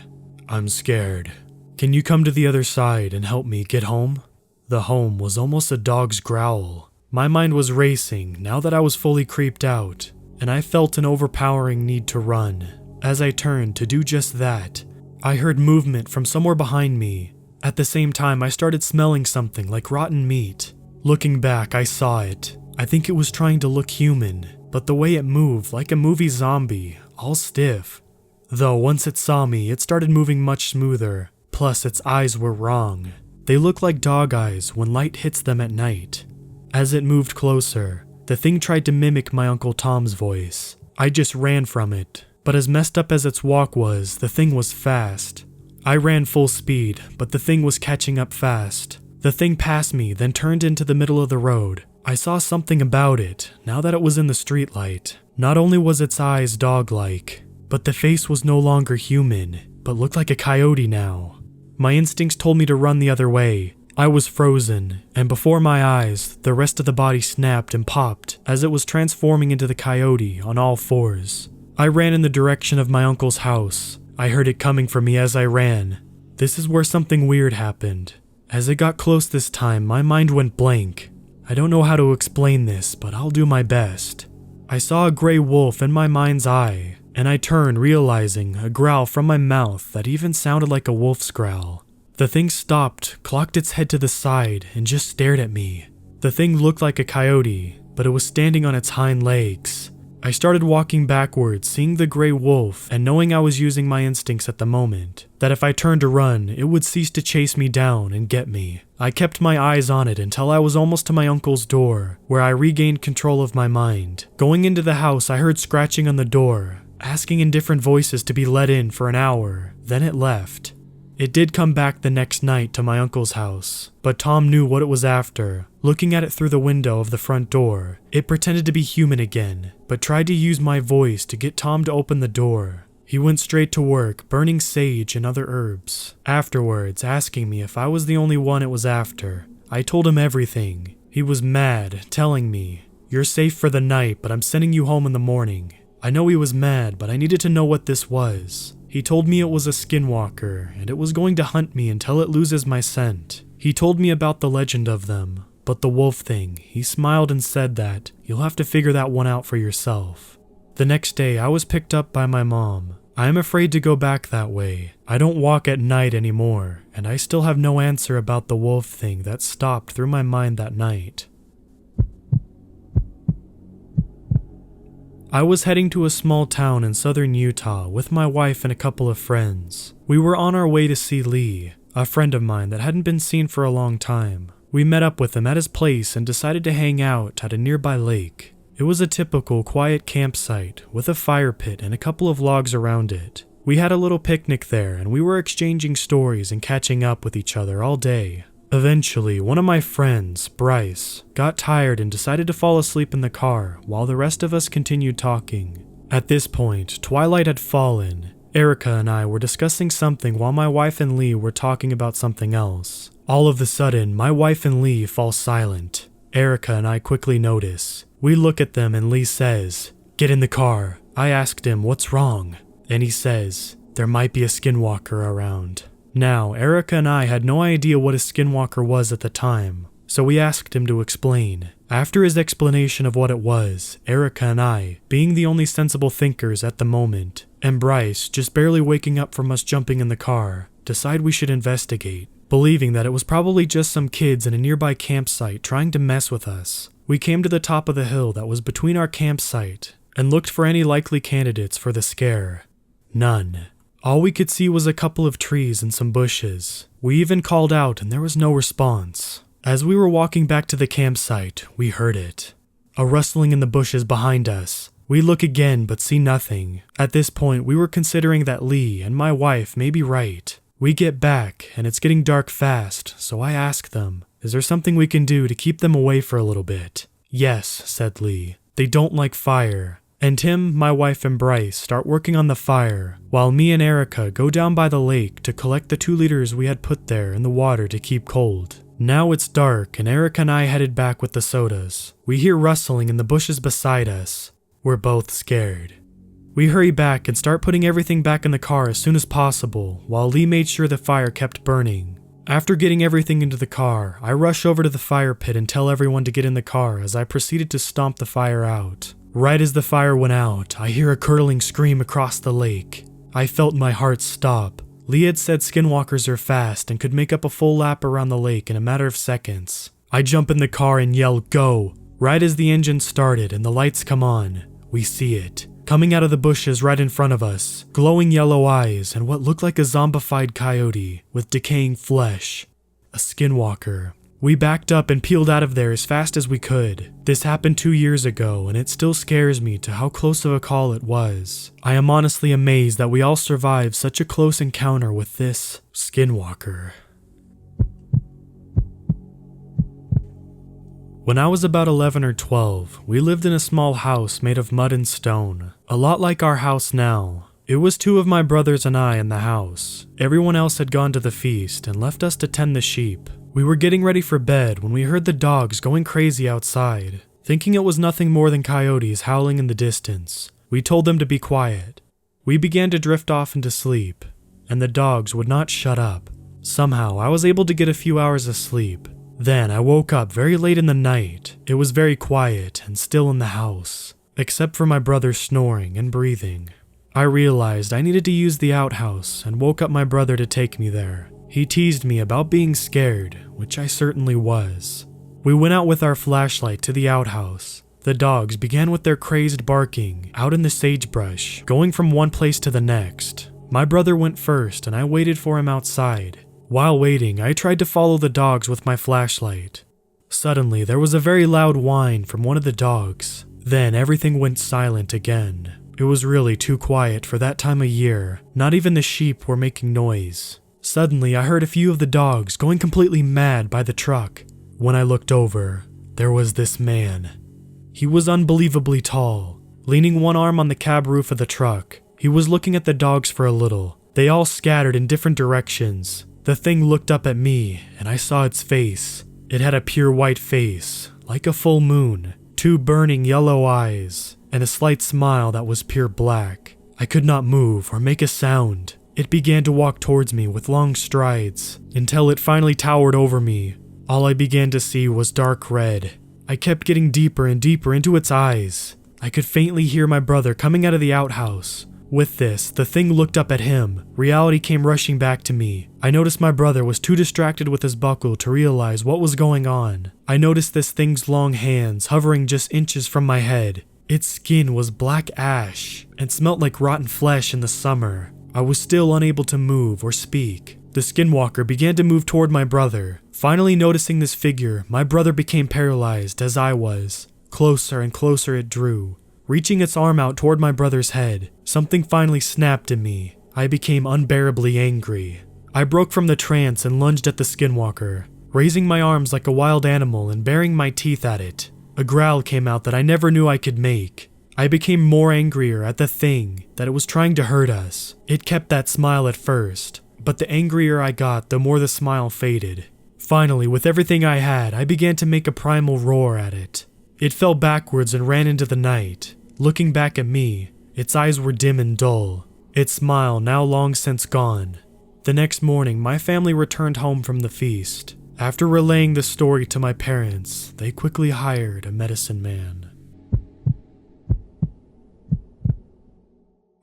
"I'm scared. Can you come to the other side and help me get home?" The home was almost a dog's growl. My mind was racing now that I was fully creeped out, and I felt an overpowering need to run. As I turned to do just that, I heard movement from somewhere behind me. At the same time, I started smelling something like rotten meat. Looking back, I saw it. I think it was trying to look human, but the way it moved, like a movie zombie, all stiff. Though once it saw me, it started moving much smoother. Plus, its eyes were wrong. They look like dog eyes when light hits them at night. As it moved closer, the thing tried to mimic my Uncle Tom's voice. I just ran from it, but as messed up as its walk was, the thing was fast. I ran full speed, but the thing was catching up fast. The thing passed me, then turned into the middle of the road. I saw something about it, now that it was in the streetlight. Not only was its eyes dog-like, but the face was no longer human, but looked like a coyote now. My instincts told me to run the other way. I was frozen, and before my eyes, the rest of the body snapped and popped as it was transforming into the coyote on all fours. I ran in the direction of my uncle's house. I heard it coming for me as I ran. This is where something weird happened. As it got close this time, my mind went blank. I don't know how to explain this, but I'll do my best. I saw a gray wolf in my mind's eye, and I turned realizing a growl from my mouth that even sounded like a wolf's growl. The thing stopped, clocked its head to the side, and just stared at me. The thing looked like a coyote, but it was standing on its hind legs. I started walking backwards, seeing the gray wolf, and knowing I was using my instincts at the moment, that if I turned to run, it would cease to chase me down and get me. I kept my eyes on it until I was almost to my uncle's door, where I regained control of my mind. Going into the house, I heard scratching on the door, asking in different voices to be let in for an hour, then it left. It did come back the next night to my uncle's house, but Tom knew what it was after. Looking at it through the window of the front door, it pretended to be human again, but tried to use my voice to get Tom to open the door. He went straight to work, burning sage and other herbs. Afterwards, asking me if I was the only one it was after. I told him everything. He was mad, telling me, "You're safe for the night, but I'm sending you home in the morning." I know he was mad, but I needed to know what this was. He told me it was a skinwalker, and it was going to hunt me until it loses my scent. He told me about the legend of them, but the wolf thing, he smiled and said that, "You'll have to figure that one out for yourself." The next day, I was picked up by my mom. I am afraid to go back that way. I don't walk at night anymore, and I still have no answer about the wolf thing that stopped through my mind that night. I was heading to a small town in southern Utah with my wife and a couple of friends. We were on our way to see Lee, a friend of mine that hadn't been seen for a long time. We met up with him at his place and decided to hang out at a nearby lake. It was a typical quiet campsite with a fire pit and a couple of logs around it. We had a little picnic there and we were exchanging stories and catching up with each other all day. Eventually, one of my friends, Bryce, got tired and decided to fall asleep in the car while the rest of us continued talking. At this point, twilight had fallen. Erica and I were discussing something while my wife and Lee were talking about something else. All of a sudden, my wife and Lee fall silent. Erica and I quickly notice. We look at them and Lee says, "Get in the car." I asked him, "What's wrong?" And he says, "There might be a skinwalker around." Now, Erica and I had no idea what a skinwalker was at the time, so we asked him to explain. After his explanation of what it was, Erica and I, being the only sensible thinkers at the moment, and Bryce, just barely waking up from us jumping in the car, decide we should investigate. Believing that it was probably just some kids in a nearby campsite trying to mess with us, we came to the top of the hill that was between our campsite and looked for any likely candidates for the scare. None. All we could see was a couple of trees and some bushes. We even called out and there was no response. As we were walking back to the campsite, we heard it. A rustling in the bushes behind us. We look again but see nothing. At this point, we were considering that Lee and my wife may be right. We get back and it's getting dark fast, so I ask them, "Is there something we can do to keep them away for a little bit?" "Yes," said Lee. "They don't like fire." And Tim, my wife, and Bryce start working on the fire, while me and Erica go down by the lake to collect the 2 liters we had put there in the water to keep cold. Now it's dark and Erica and I headed back with the sodas. We hear rustling in the bushes beside us. We're both scared. We hurry back and start putting everything back in the car as soon as possible, while Lee made sure the fire kept burning. After getting everything into the car, I rush over to the fire pit and tell everyone to get in the car as I proceeded to stomp the fire out. Right as the fire went out, I hear a curdling scream across the lake. I felt my heart stop. Lee had said skinwalkers are fast and could make up a full lap around the lake in a matter of seconds. I jump in the car and yell, "Go!" Right as the engine started and the lights come on, we see it. Coming out of the bushes right in front of us, glowing yellow eyes and what looked like a zombified coyote with decaying flesh. A skinwalker. We backed up and peeled out of there as fast as we could. This happened 2 years ago and it still scares me to how close of a call it was. I am honestly amazed that we all survived such a close encounter with this skinwalker. When I was about 11 or 12, we lived in a small house made of mud and stone, a lot like our house now. It was 2 of my brothers and I in the house. Everyone else had gone to the feast and left us to tend the sheep. We were getting ready for bed when we heard the dogs going crazy outside. Thinking it was nothing more than coyotes howling in the distance, we told them to be quiet. We began to drift off into sleep, and the dogs would not shut up. Somehow, I was able to get a few hours of sleep. Then I woke up very late in the night. It was very quiet and still in the house, except for my brother snoring and breathing. I realized I needed to use the outhouse and woke up my brother to take me there. He teased me about being scared, which I certainly was. We went out with our flashlight to the outhouse. The dogs began with their crazed barking out in the sagebrush, going from one place to the next. My brother went first and I waited for him outside. While waiting, I tried to follow the dogs with my flashlight. Suddenly, there was a very loud whine from one of the dogs. Then everything went silent again. It was really too quiet for that time of year. Not even the sheep were making noise. Suddenly, I heard a few of the dogs going completely mad by the truck. When I looked over, there was this man. He was unbelievably tall, leaning one arm on the cab roof of the truck. He was looking at the dogs for a little. They all scattered in different directions. The thing looked up at me, and I saw its face. It had a pure white face, like a full moon, 2 burning yellow eyes, and a slight smile that was pure black. I could not move or make a sound. It began to walk towards me with long strides, until it finally towered over me. All I began to see was dark red. I kept getting deeper and deeper into its eyes. I could faintly hear my brother coming out of the outhouse. With this, the thing looked up at him. Reality came rushing back to me. I noticed my brother was too distracted with his buckle to realize what was going on. I noticed this thing's long hands hovering just inches from my head. Its skin was black ash and smelt like rotten flesh in the summer. I was still unable to move or speak. The skinwalker began to move toward my brother. Finally noticing this figure, my brother became paralyzed as I was. Closer and closer it drew. Reaching its arm out toward my brother's head, something finally snapped in me. I became unbearably angry. I broke from the trance and lunged at the skinwalker, raising my arms like a wild animal and baring my teeth at it. A growl came out that I never knew I could make. I became more angrier at the thing, that it was trying to hurt us. It kept that smile at first, but the angrier I got, the more the smile faded. Finally, with everything I had, I began to make a primal roar at it. It fell backwards and ran into the night. Looking back at me, its eyes were dim and dull, its smile now long since gone. The next morning, my family returned home from the feast. After relaying the story to my parents, they quickly hired a medicine man.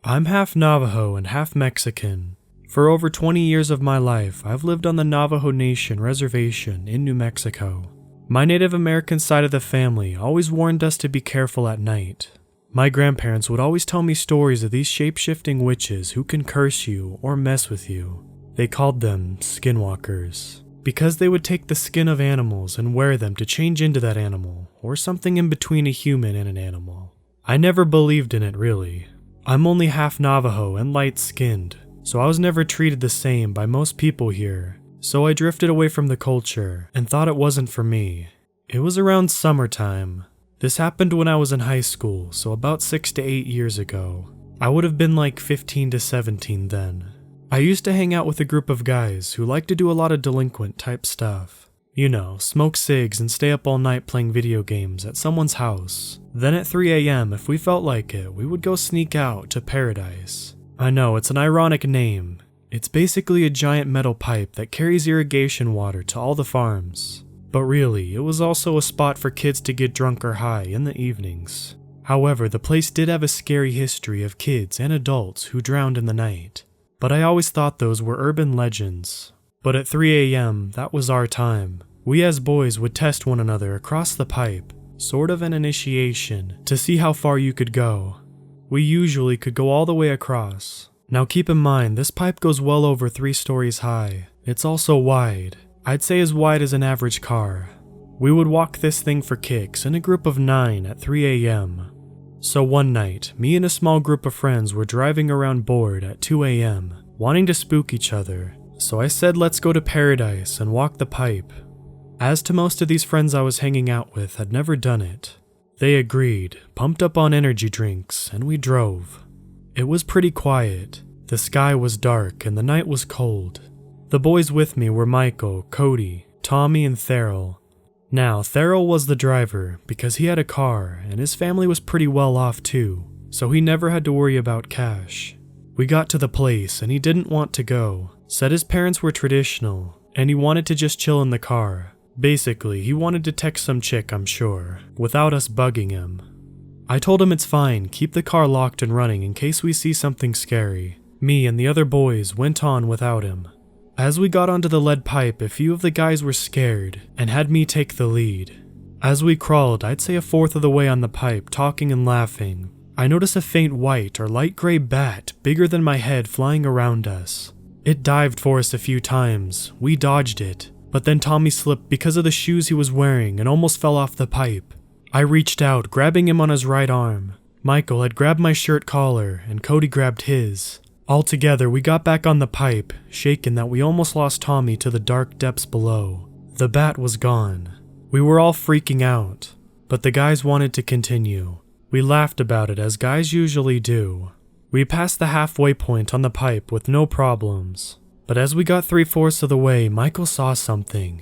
I'm half Navajo and half Mexican. For over 20 years of my life, I've lived on the Navajo Nation reservation in New Mexico. My Native American side of the family always warned us to be careful at night. My grandparents would always tell me stories of these shape-shifting witches who can curse you or mess with you. They called them skinwalkers, because they would take the skin of animals and wear them to change into that animal, or something in between a human and an animal. I never believed in it really. I'm only half Navajo and light-skinned, so I was never treated the same by most people here, so I drifted away from the culture and thought it wasn't for me. It was around summertime. This happened when I was in high school, so about 6 to 8 years ago. I would have been like 15 to 17 then. I used to hang out with a group of guys who liked to do a lot of delinquent type stuff. You know, smoke cigs and stay up all night playing video games at someone's house. Then at 3 a.m., if we felt like it, we would go sneak out to Paradise. I know, it's an ironic name. It's basically a giant metal pipe that carries irrigation water to all the farms. But really, it was also a spot for kids to get drunk or high in the evenings. However, the place did have a scary history of kids and adults who drowned in the night. But I always thought those were urban legends. But at 3 a.m., that was our time. We as boys would test one another across the pipe, sort of an initiation, to see how far you could go. We usually could go all the way across. Now keep in mind, this pipe goes well over 3 stories high. It's also wide. I'd say as wide as an average car. We would walk this thing for kicks in a group of 9 at 3 a.m. So one night, me and a small group of friends were driving around bored at 2 a.m., wanting to spook each other. So I said let's go to Paradise and walk the pipe. As to most of these friends I was hanging out with had never done it. They agreed, pumped up on energy drinks, and we drove. It was pretty quiet. The sky was dark and the night was cold. The boys with me were Michael, Cody, Tommy, and Theral. Now, Theral was the driver because he had a car and his family was pretty well off too, so he never had to worry about cash. We got to the place and he didn't want to go, said his parents were traditional, and he wanted to just chill in the car. Basically, he wanted to text some chick, I'm sure, without us bugging him. I told him it's fine, keep the car locked and running in case we see something scary. Me and the other boys went on without him. As we got onto the lead pipe, a few of the guys were scared and had me take the lead. As we crawled, I'd say a fourth of the way on the pipe, talking and laughing, I noticed a faint white or light gray bat bigger than my head flying around us. It dived for us a few times. We dodged it, but then Tommy slipped because of the shoes he was wearing and almost fell off the pipe. I reached out, grabbing him on his right arm. Michael had grabbed my shirt collar, and Cody grabbed his. Altogether, we got back on the pipe, shaken that we almost lost Tommy to the dark depths below. The bat was gone. We were all freaking out, but the guys wanted to continue. We laughed about it as guys usually do. We passed the halfway point on the pipe with no problems, but as we got 3/4 of the way, Michael saw something.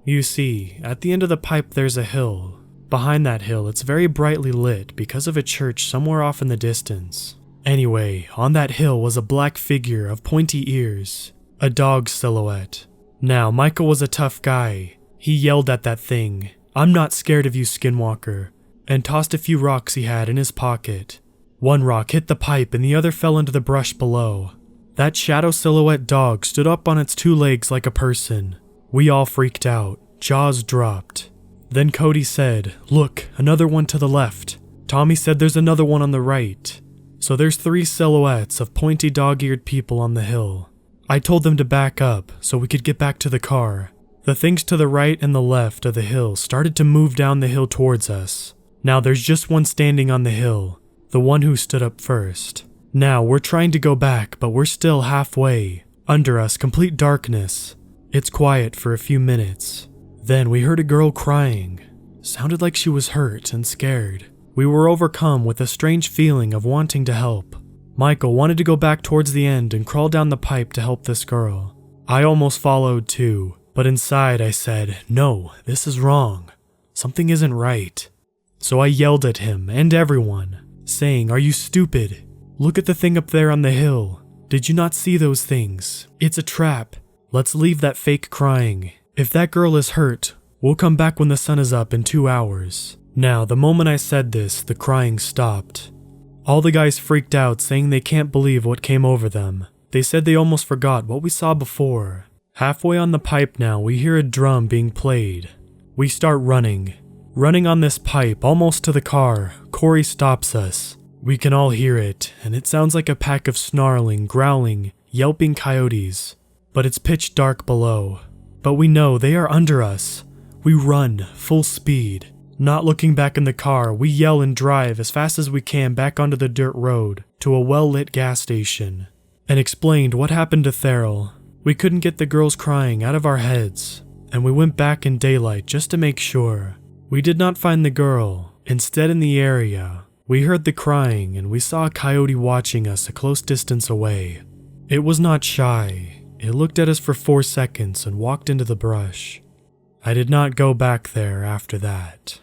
You see, at the end of the pipe there's a hill. Behind that hill, it's very brightly lit because of a church somewhere off in the distance. Anyway, on that hill was a black figure of pointy ears, a dog silhouette. Now, Michael was a tough guy. He yelled at that thing, "I'm not scared of you, Skinwalker," and tossed a few rocks he had in his pocket. One rock hit the pipe and the other fell into the brush below. That shadow silhouette dog stood up on its 2 legs like a person. We all freaked out, jaws dropped. Then Cody said, "Look, another one to the left." Tommy said there's another one on the right. So there's 3 silhouettes of pointy dog-eared people on the hill. I told them to back up so we could get back to the car. The things to the right and the left of the hill started to move down the hill towards us. Now there's just one standing on the hill, the one who stood up first. Now we're trying to go back, but we're still halfway. Under us, complete darkness. It's quiet for a few minutes. Then we heard a girl crying. Sounded like she was hurt and scared. We were overcome with a strange feeling of wanting to help. Michael wanted to go back towards the end and crawl down the pipe to help this girl. I almost followed too, but inside I said, "No, this is wrong. Something isn't right." So I yelled at him and everyone, saying, "Are you stupid? Look at the thing up there on the hill. Did you not see those things? It's a trap. Let's leave that fake crying. If that girl is hurt, we'll come back when the sun is up in 2 hours." Now, the moment I said this, the crying stopped. All the guys freaked out, saying they can't believe what came over them. They said they almost forgot what we saw before. Halfway on the pipe now, we hear a drum being played. We start running. Running on this pipe, almost to the car, Corey stops us. We can all hear it, and it sounds like a pack of snarling, growling, yelping coyotes. But it's pitch dark below. But we know they are under us. We run, full speed. Not looking back in the car, we yell and drive as fast as we can back onto the dirt road to a well-lit gas station, and explained what happened to Theryl. We couldn't get the girls crying out of our heads, and we went back in daylight just to make sure. We did not find the girl. Instead, in the area, we heard the crying and we saw a coyote watching us a close distance away. It was not shy. It looked at us for 4 seconds and walked into the brush. I did not go back there after that.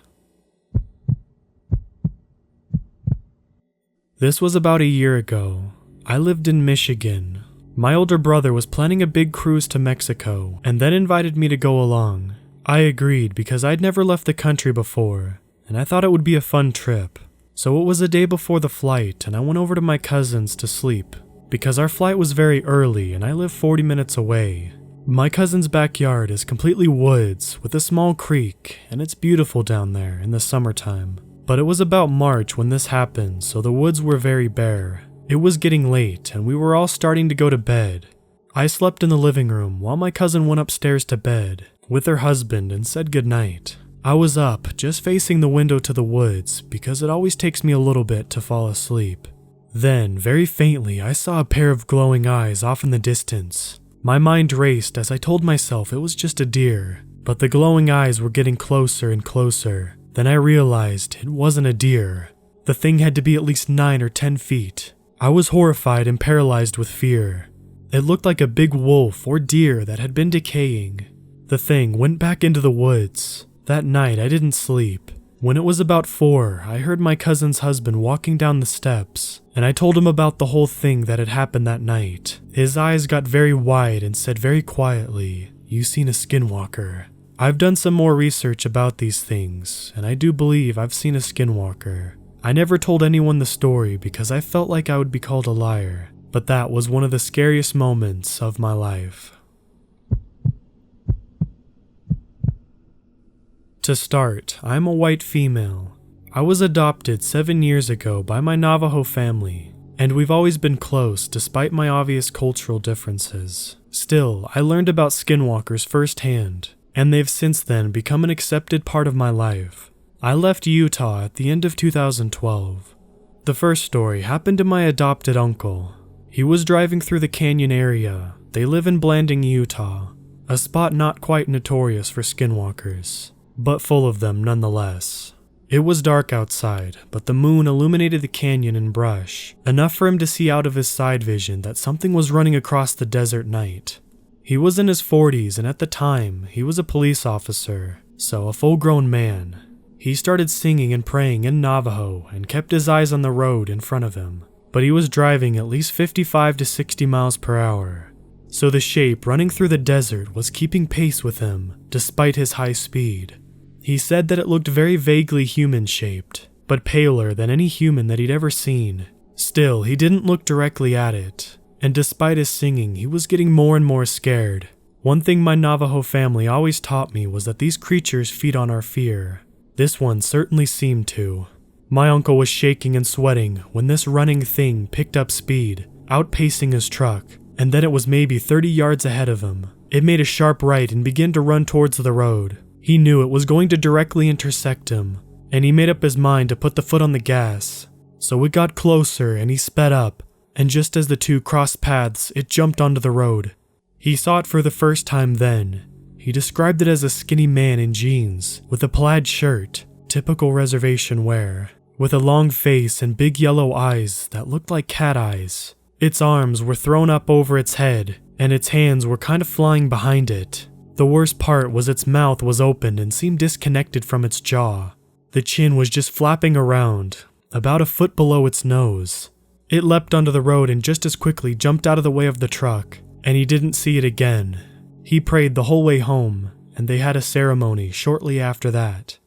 This was about a year ago. I lived in Michigan. My older brother was planning a big cruise to Mexico and then invited me to go along. I agreed because I'd never left the country before, and I thought it would be a fun trip. So it was a day before the flight, and I went over to my cousin's to sleep because our flight was very early and I live 40 minutes away. My cousin's backyard is completely woods with a small creek, and it's beautiful down there in the summertime. But it was about March when this happened, so the woods were very bare. It was getting late, and we were all starting to go to bed. I slept in the living room while my cousin went upstairs to bed with her husband and said goodnight. I was up, just facing the window to the woods, because it always takes me a little bit to fall asleep. Then, very faintly, I saw a pair of glowing eyes off in the distance. My mind raced as I told myself it was just a deer, but the glowing eyes were getting closer and closer. Then I realized it wasn't a deer. The thing had to be at least 9 or 10 feet. I was horrified and paralyzed with fear. It looked like a big wolf or deer that had been decaying. The thing went back into the woods. That night I didn't sleep. When it was about 4, I heard my cousin's husband walking down the steps, and I told him about the whole thing that had happened that night. His eyes got very wide and said very quietly, "You seen a skinwalker." I've done some more research about these things, and I do believe I've seen a skinwalker. I never told anyone the story because I felt like I would be called a liar, but that was one of the scariest moments of my life. To start, I'm a white female. I was adopted 7 years ago by my Navajo family, and we've always been close despite my obvious cultural differences. Still, I learned about skinwalkers firsthand, and they've since then become an accepted part of my life. I left Utah at the end of 2012. The first story happened to my adopted uncle. He was driving through the canyon area. They live in Blanding, Utah, a spot not quite notorious for skinwalkers, but full of them nonetheless. It was dark outside, but the moon illuminated the canyon and brush, enough for him to see out of his side vision that something was running across the desert night. He was in his 40s, and at the time, he was a police officer, so a full-grown man. He started singing and praying in Navajo and kept his eyes on the road in front of him, but he was driving at least 55 to 60 miles per hour. So the shape running through the desert was keeping pace with him, despite his high speed. He said that it looked very vaguely human-shaped, but paler than any human that he'd ever seen. Still, he didn't look directly at it, and despite his singing, he was getting more and more scared. One thing my Navajo family always taught me was that these creatures feed on our fear. This one certainly seemed to. My uncle was shaking and sweating when this running thing picked up speed, outpacing his truck, and then it was maybe 30 yards ahead of him. It made a sharp right and began to run towards the road. He knew it was going to directly intersect him, and he made up his mind to put the foot on the gas. So it got closer and he sped up, and just as the two crossed paths, it jumped onto the road. He saw it for the first time then. He described it as a skinny man in jeans, with a plaid shirt, typical reservation wear, with a long face and big yellow eyes that looked like cat eyes. Its arms were thrown up over its head, and its hands were kind of flying behind it. The worst part was its mouth was open and seemed disconnected from its jaw. The chin was just flapping around, about a foot below its nose. It leapt onto the road and just as quickly jumped out of the way of the truck, and he didn't see it again. He prayed the whole way home, and they had a ceremony shortly after that.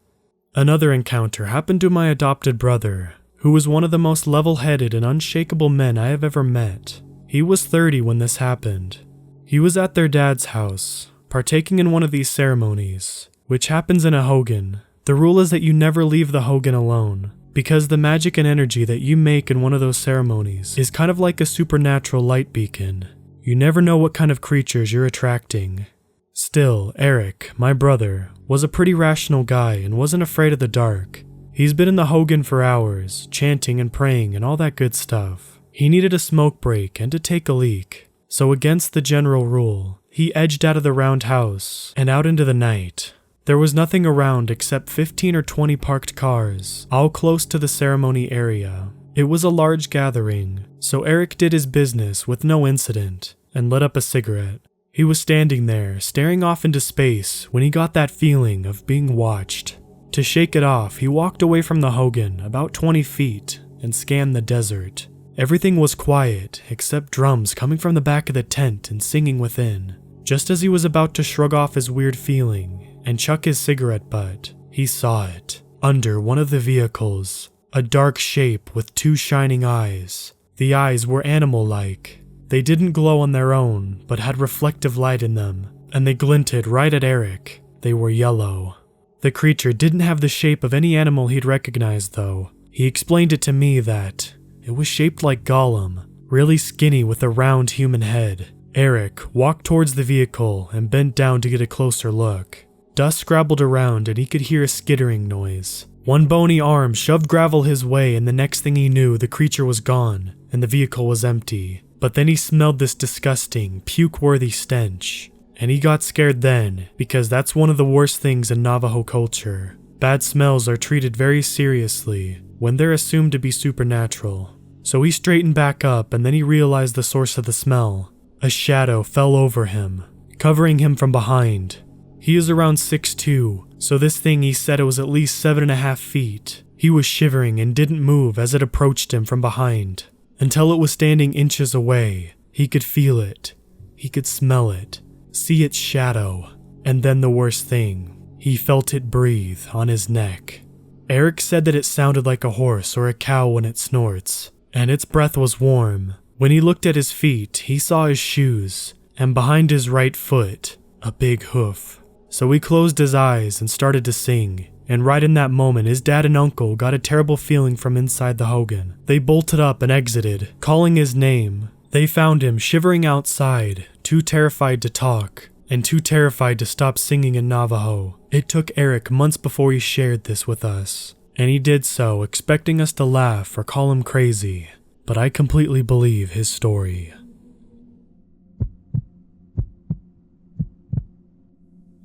Another encounter happened to my adopted brother, who was one of the most level-headed and unshakable men I have ever met. He was 30 when this happened. He was at their dad's house, partaking in one of these ceremonies, which happens in a hogan. The rule is that you never leave the hogan alone, because the magic and energy that you make in one of those ceremonies is kind of like a supernatural light beacon. You never know what kind of creatures you're attracting. Still, Eric, my brother, was a pretty rational guy and wasn't afraid of the dark. He's been in the hogan for hours, chanting and praying and all that good stuff. He needed a smoke break and to take a leak, so against the general rule, he edged out of the roundhouse and out into the night. There was nothing around except 15 or 20 parked cars, all close to the ceremony area. It was a large gathering, so Eric did his business with no incident and lit up a cigarette. He was standing there, staring off into space when he got that feeling of being watched. To shake it off, he walked away from the hogan about 20 feet and scanned the desert. Everything was quiet except drums coming from the back of the tent and singing within. Just as he was about to shrug off his weird feeling and chuck his cigarette butt, he saw it. Under one of the vehicles, a dark shape with two shining eyes. The eyes were animal-like. They didn't glow on their own, but had reflective light in them, and they glinted right at Eric. They were yellow. The creature didn't have the shape of any animal he'd recognized, though. He explained it to me that it was shaped like Gollum, really skinny with a round human head. Eric walked towards the vehicle and bent down to get a closer look. Dust scrabbled around and he could hear a skittering noise. One bony arm shoved gravel his way, and the next thing he knew, the creature was gone and the vehicle was empty. But then he smelled this disgusting, puke-worthy stench, and he got scared then, because that's one of the worst things in Navajo culture. Bad smells are treated very seriously when they're assumed to be supernatural. So he straightened back up, and then he realized the source of the smell. A shadow fell over him, covering him from behind. He is around 6'2", so this thing, he said it was at least 7.5 feet. He was shivering and didn't move as it approached him from behind, until it was standing inches away. He could feel it. He could smell it, see its shadow, and then the worst thing, he felt it breathe on his neck. Eric said that it sounded like a horse or a cow when it snorts, and its breath was warm. When he looked at his feet, he saw his shoes, and behind his right foot, a big hoof. So he closed his eyes and started to sing. And right in that moment, his dad and uncle got a terrible feeling from inside the hogan. They bolted up and exited, calling his name. They found him shivering outside, too terrified to talk, and too terrified to stop singing in Navajo. It took Eric months before he shared this with us, and he did so expecting us to laugh or call him crazy, but I completely believe his story.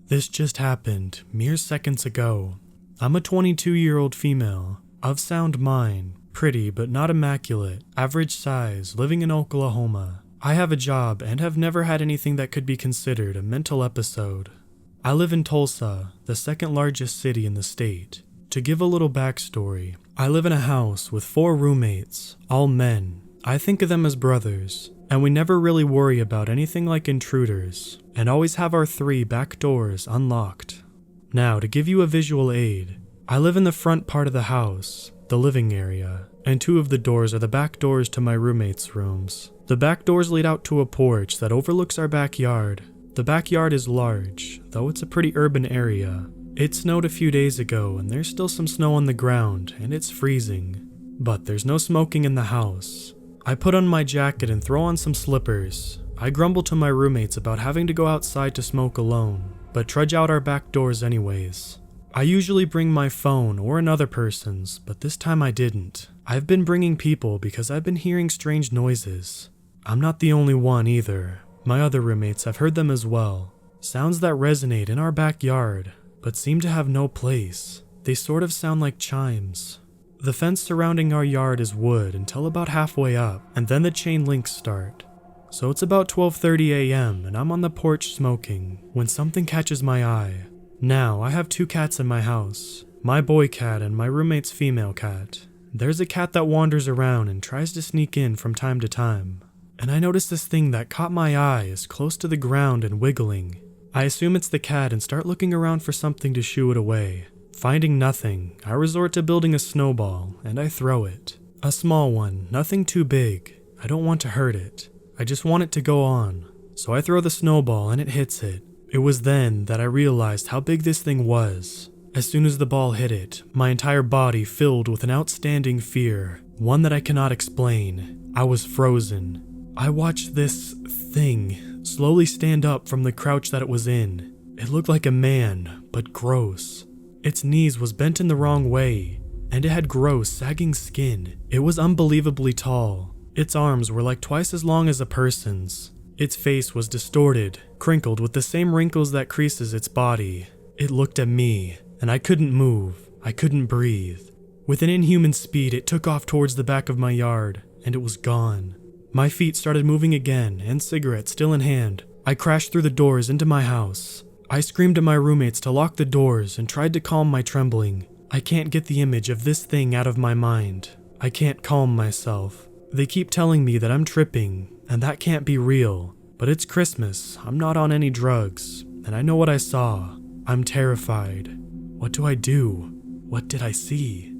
This just happened mere seconds ago. I'm a 22-year-old female, of sound mind, pretty but not immaculate, average size, living in Oklahoma. I have a job and have never had anything that could be considered a mental episode. I live in Tulsa, the second largest city in the state. To give a little backstory, I live in a house with 4 roommates, all men. I think of them as brothers, and we never really worry about anything like intruders, and always have our 3 back doors unlocked. Now, to give you a visual aid, I live in the front part of the house, the living area, and 2 of the doors are the back doors to my roommates' rooms. The back doors lead out to a porch that overlooks our backyard. The backyard is large, though it's a pretty urban area. It snowed a few days ago, and there's still some snow on the ground, and it's freezing. But there's no smoking in the house. I put on my jacket and throw on some slippers. I grumble to my roommates about having to go outside to smoke alone, but trudge out our back doors anyways. I usually bring my phone or another person's, but this time I didn't. I've been bringing people because I've been hearing strange noises. I'm not the only one either. My other roommates have heard them as well. Sounds that resonate in our backyard, but seem to have no place. They sort of sound like chimes. The fence surrounding our yard is wood until about halfway up, and then the chain links start. So it's about 12:30 a.m. and I'm on the porch smoking when something catches my eye. Now, I have 2 cats in my house, my boy cat and my roommate's female cat. There's a cat that wanders around and tries to sneak in from time to time. And I notice this thing that caught my eye is close to the ground and wiggling. I assume it's the cat and start looking around for something to shoo it away. Finding nothing, I resort to building a snowball and I throw it. A small one, nothing too big. I don't want to hurt it. I just want it to go on. So I throw the snowball and it hits it. It was then that I realized how big this thing was. As soon as the ball hit it, my entire body filled with an outstanding fear, one that I cannot explain. I was frozen. I watched this thing slowly stand up from the crouch that it was in. It looked like a man, but gross. Its knees was bent in the wrong way, and it had gross, sagging skin. It was unbelievably tall. Its arms were like twice as long as a person's. Its face was distorted, crinkled with the same wrinkles that creases its body. It looked at me, and I couldn't move. I couldn't breathe. With an inhuman speed, it took off towards the back of my yard, and it was gone. My feet started moving again, and cigarette still in hand. I crashed through the doors into my house. I screamed at my roommates to lock the doors and tried to calm my trembling. I can't get the image of this thing out of my mind. I can't calm myself. They keep telling me that I'm tripping, and that can't be real. But it's Christmas, I'm not on any drugs, and I know what I saw. I'm terrified. What do I do? What did I see?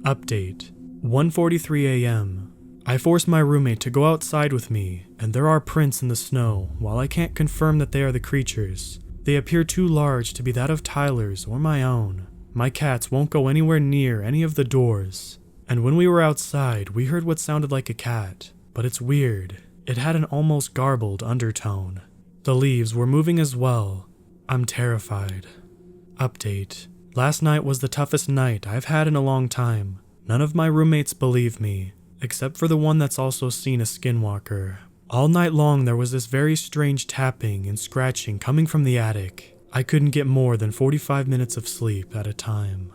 Update. 1:43 a.m. I force my roommate to go outside with me, and there are prints in the snow. While I can't confirm that they are the creatures, they appear too large to be that of Tyler's or my own. My cats won't go anywhere near any of the doors. And when we were outside, we heard what sounded like a cat, but it's weird. It had an almost garbled undertone. The leaves were moving as well. I'm terrified. Update. Last night was the toughest night I've had in a long time. None of my roommates believe me, except for the one that's also seen a skinwalker. All night long there was this very strange tapping and scratching coming from the attic. I couldn't get more than 45 minutes of sleep at a time.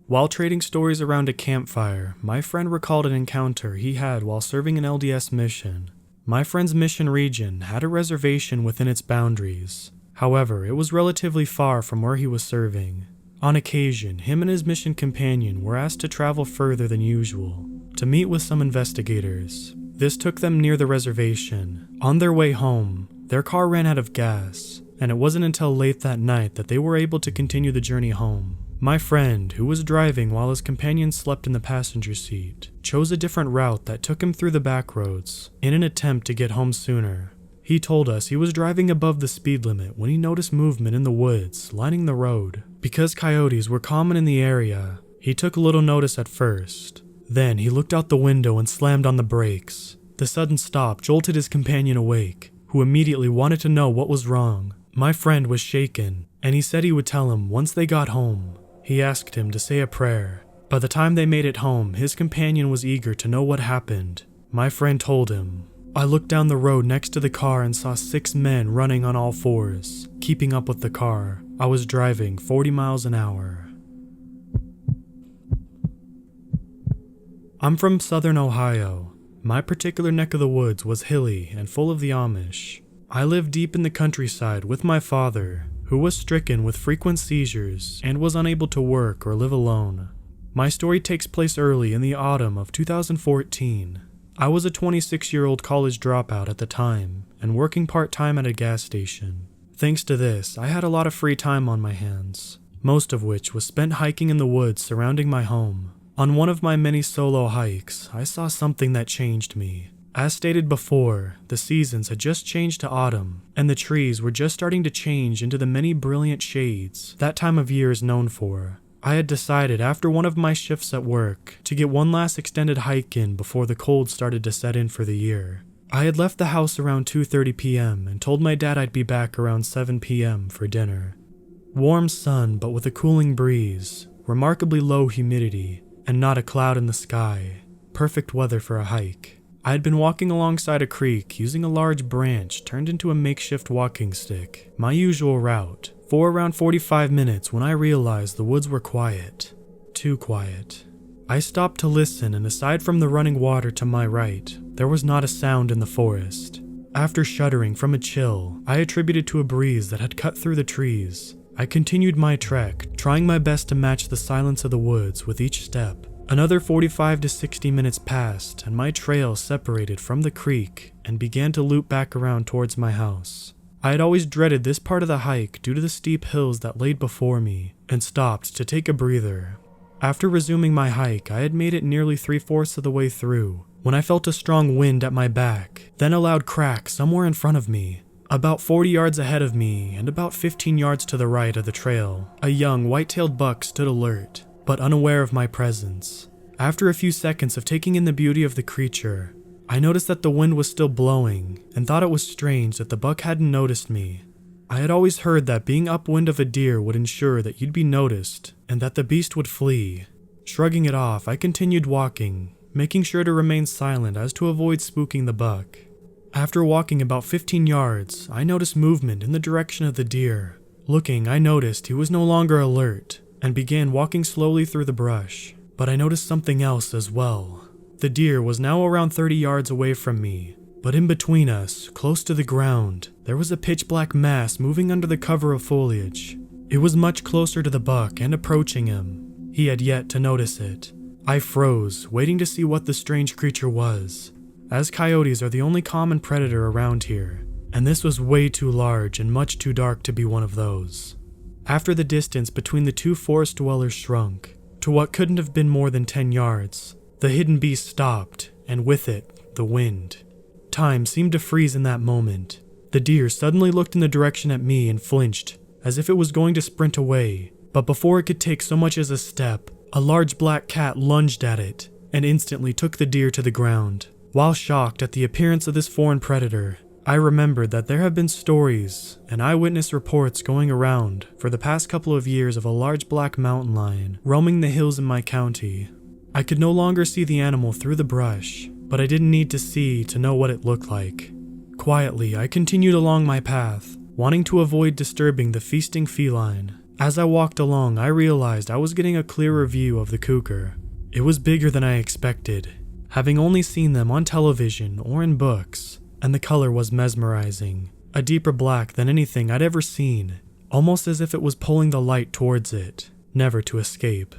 While trading stories around a campfire, my friend recalled an encounter he had while serving an LDS mission. My friend's mission region had a reservation within its boundaries. However, it was relatively far from where he was serving. On occasion, him and his mission companion were asked to travel further than usual, to meet with some investigators. This took them near the reservation. On their way home, their car ran out of gas, and it wasn't until late that night that they were able to continue the journey home. My friend, who was driving while his companion slept in the passenger seat, chose a different route that took him through the back roads in an attempt to get home sooner. He told us he was driving above the speed limit when he noticed movement in the woods lining the road. Because coyotes were common in the area, he took little notice at first. Then he looked out the window and slammed on the brakes. The sudden stop jolted his companion awake, who immediately wanted to know what was wrong. My friend was shaken, and he said he would tell him once they got home. He asked him to say a prayer. By the time they made it home, his companion was eager to know what happened. My friend told him, "I looked down the road next to the car and saw 6 men running on all fours, keeping up with the car. I was driving 40 miles an hour." I'm from southern Ohio. My particular neck of the woods was hilly and full of the Amish. I lived deep in the countryside with my father, who was stricken with frequent seizures and was unable to work or live alone. My story takes place early in the autumn of 2014. I was a 26-year-old college dropout at the time and working part-time at a gas station. Thanks to this, I had a lot of free time on my hands, most of which was spent hiking in the woods surrounding my home. On one of my many solo hikes, I saw something that changed me. As stated before, the seasons had just changed to autumn, and the trees were just starting to change into the many brilliant shades that time of year is known for. I had decided after one of my shifts at work to get one last extended hike in before the cold started to set in for the year. I had left the house around 2:30 p.m. and told my dad I'd be back around 7 p.m. for dinner. Warm sun but with a cooling breeze, remarkably low humidity, and not a cloud in the sky. Perfect weather for a hike. I had been walking alongside a creek using a large branch turned into a makeshift walking stick, my usual route, for around 45 minutes when I realized the woods were quiet. Too quiet. I stopped to listen, and aside from the running water to my right, there was not a sound in the forest. After shuddering from a chill I attributed to a breeze that had cut through the trees, I continued my trek, trying my best to match the silence of the woods with each step. Another 45 to 60 minutes passed, and my trail separated from the creek and began to loop back around towards my house. I had always dreaded this part of the hike due to the steep hills that laid before me, and stopped to take a breather. After resuming my hike, I had made it nearly 3/4 of the way through, when I felt a strong wind at my back, then a loud crack somewhere in front of me. About 40 yards ahead of me, and about 15 yards to the right of the trail, a young white-tailed buck stood alert, but unaware of my presence. After a few seconds of taking in the beauty of the creature, I noticed that the wind was still blowing, and thought it was strange that the buck hadn't noticed me. I had always heard that being upwind of a deer would ensure that you'd be noticed, and that the beast would flee. Shrugging it off, I continued walking, making sure to remain silent as to avoid spooking the buck. After walking about 15 yards, I noticed movement in the direction of the deer. Looking, I noticed he was no longer alert, and began walking slowly through the brush. But I noticed something else as well. The deer was now around 30 yards away from me, but in between us, close to the ground, there was a pitch-black mass moving under the cover of foliage. It was much closer to the buck and approaching him. He had yet to notice it. I froze, waiting to see what the strange creature was, as coyotes are the only common predator around here, and this was way too large and much too dark to be one of those. After the distance between the two forest dwellers shrunk to what couldn't have been more than 10 yards, the hidden beast stopped, and with it, the wind. Time seemed to freeze in that moment. The deer suddenly looked in the direction at me and flinched, as if it was going to sprint away, but before it could take so much as a step, a large black cat lunged at it, and instantly took the deer to the ground. While shocked at the appearance of this foreign predator, I remembered that there have been stories and eyewitness reports going around for the past couple of years of a large black mountain lion roaming the hills in my county. I could no longer see the animal through the brush, but I didn't need to see to know what it looked like. Quietly, I continued along my path, wanting to avoid disturbing the feasting feline. As I walked along, I realized I was getting a clearer view of the cougar. It was bigger than I expected, having only seen them on television or in books, and the color was mesmerizing, a deeper black than anything I'd ever seen, almost as if it was pulling the light towards it, never to escape.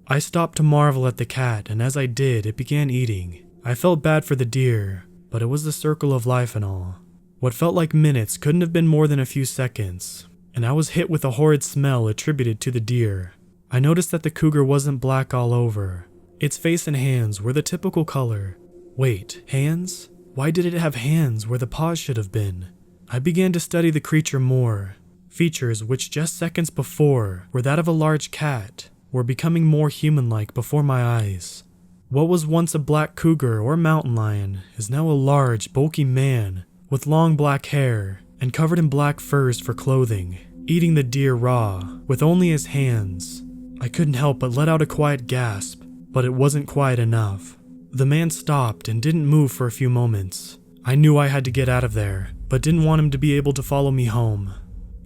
I stopped to marvel at the cat, and as I did, it began eating. I felt bad for the deer, but it was the circle of life and all. What felt like minutes couldn't have been more than a few seconds, and I was hit with a horrid smell attributed to the deer. I noticed that the cougar wasn't black all over. Its face and hands were the typical color. Wait, hands? Why did it have hands where the paws should have been? I began to study the creature more. Features which just seconds before were that of a large cat were becoming more human-like before my eyes. What was once a black cougar or mountain lion is now a large, bulky man with long black hair and covered in black furs for clothing, eating the deer raw with only his hands. I couldn't help but let out a quiet gasp, but it wasn't quiet enough. The man stopped and didn't move for a few moments. I knew I had to get out of there, but didn't want him to be able to follow me home.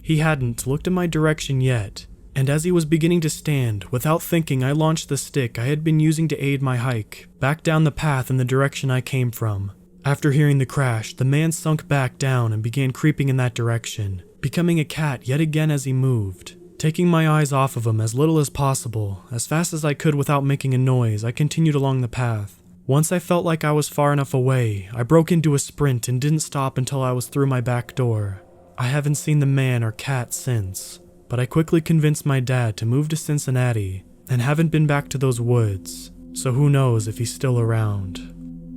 He hadn't looked in my direction yet, and as he was beginning to stand, without thinking I launched the stick I had been using to aid my hike back down the path in the direction I came from. After hearing the crash, the man sunk back down and began creeping in that direction, becoming a cat yet again as he moved. Taking my eyes off of him as little as possible, as fast as I could without making a noise, I continued along the path. Once I felt like I was far enough away, I broke into a sprint and didn't stop until I was through my back door. I haven't seen the man or cat since, but I quickly convinced my dad to move to Cincinnati and haven't been back to those woods, so who knows if he's still around.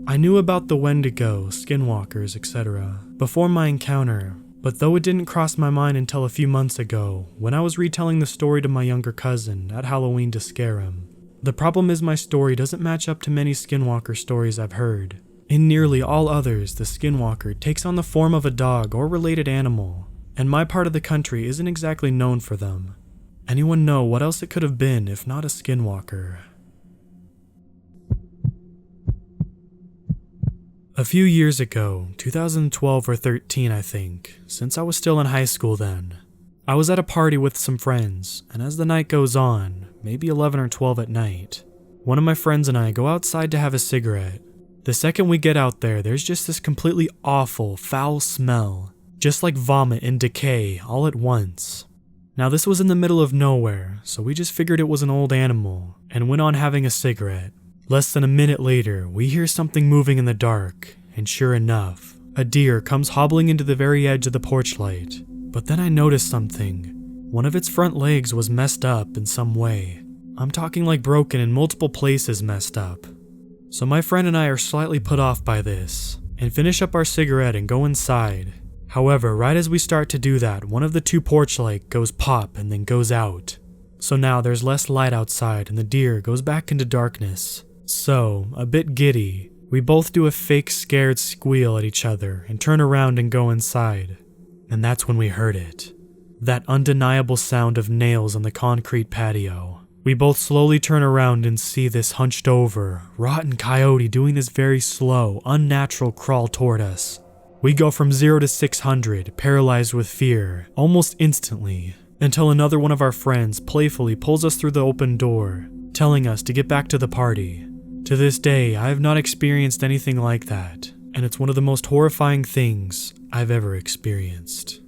I knew about the Wendigo, skinwalkers, etc. before my encounter, but though it didn't cross my mind until a few months ago when I was retelling the story to my younger cousin at Halloween to scare him. The problem is my story doesn't match up to many skinwalker stories I've heard. In nearly all others, the skinwalker takes on the form of a dog or related animal, and my part of the country isn't exactly known for them. Anyone know what else it could have been if not a skinwalker? A few years ago, 2012 or 13 I think, since I was still in high school then, I was at a party with some friends, and as the night goes on, maybe 11 or 12 at night, one of my friends and I go outside to have a cigarette. The second we get out there, there's just this completely awful, foul smell, just like vomit and decay all at once. Now this was in the middle of nowhere, so we just figured it was an old animal, and went on having a cigarette. Less than a minute later, we hear something moving in the dark, and sure enough, a deer comes hobbling into the very edge of the porch light. But then I noticed something. One of its front legs was messed up in some way. I'm talking like broken in multiple places messed up. So my friend and I are slightly put off by this, and finish up our cigarette and go inside. However, right as we start to do that, one of the two porch lights goes pop and then goes out. So now there's less light outside and the deer goes back into darkness. So, a bit giddy, we both do a fake scared squeal at each other and turn around and go inside. And that's when we heard it. That undeniable sound of nails on the concrete patio. We both slowly turn around and see this hunched over, rotten coyote doing this very slow, unnatural crawl toward us. We go from 0 to 600, paralyzed with fear, almost instantly, until another one of our friends playfully pulls us through the open door, telling us to get back to the party. To this day, I have not experienced anything like that, and it's one of the most horrifying things I've ever experienced.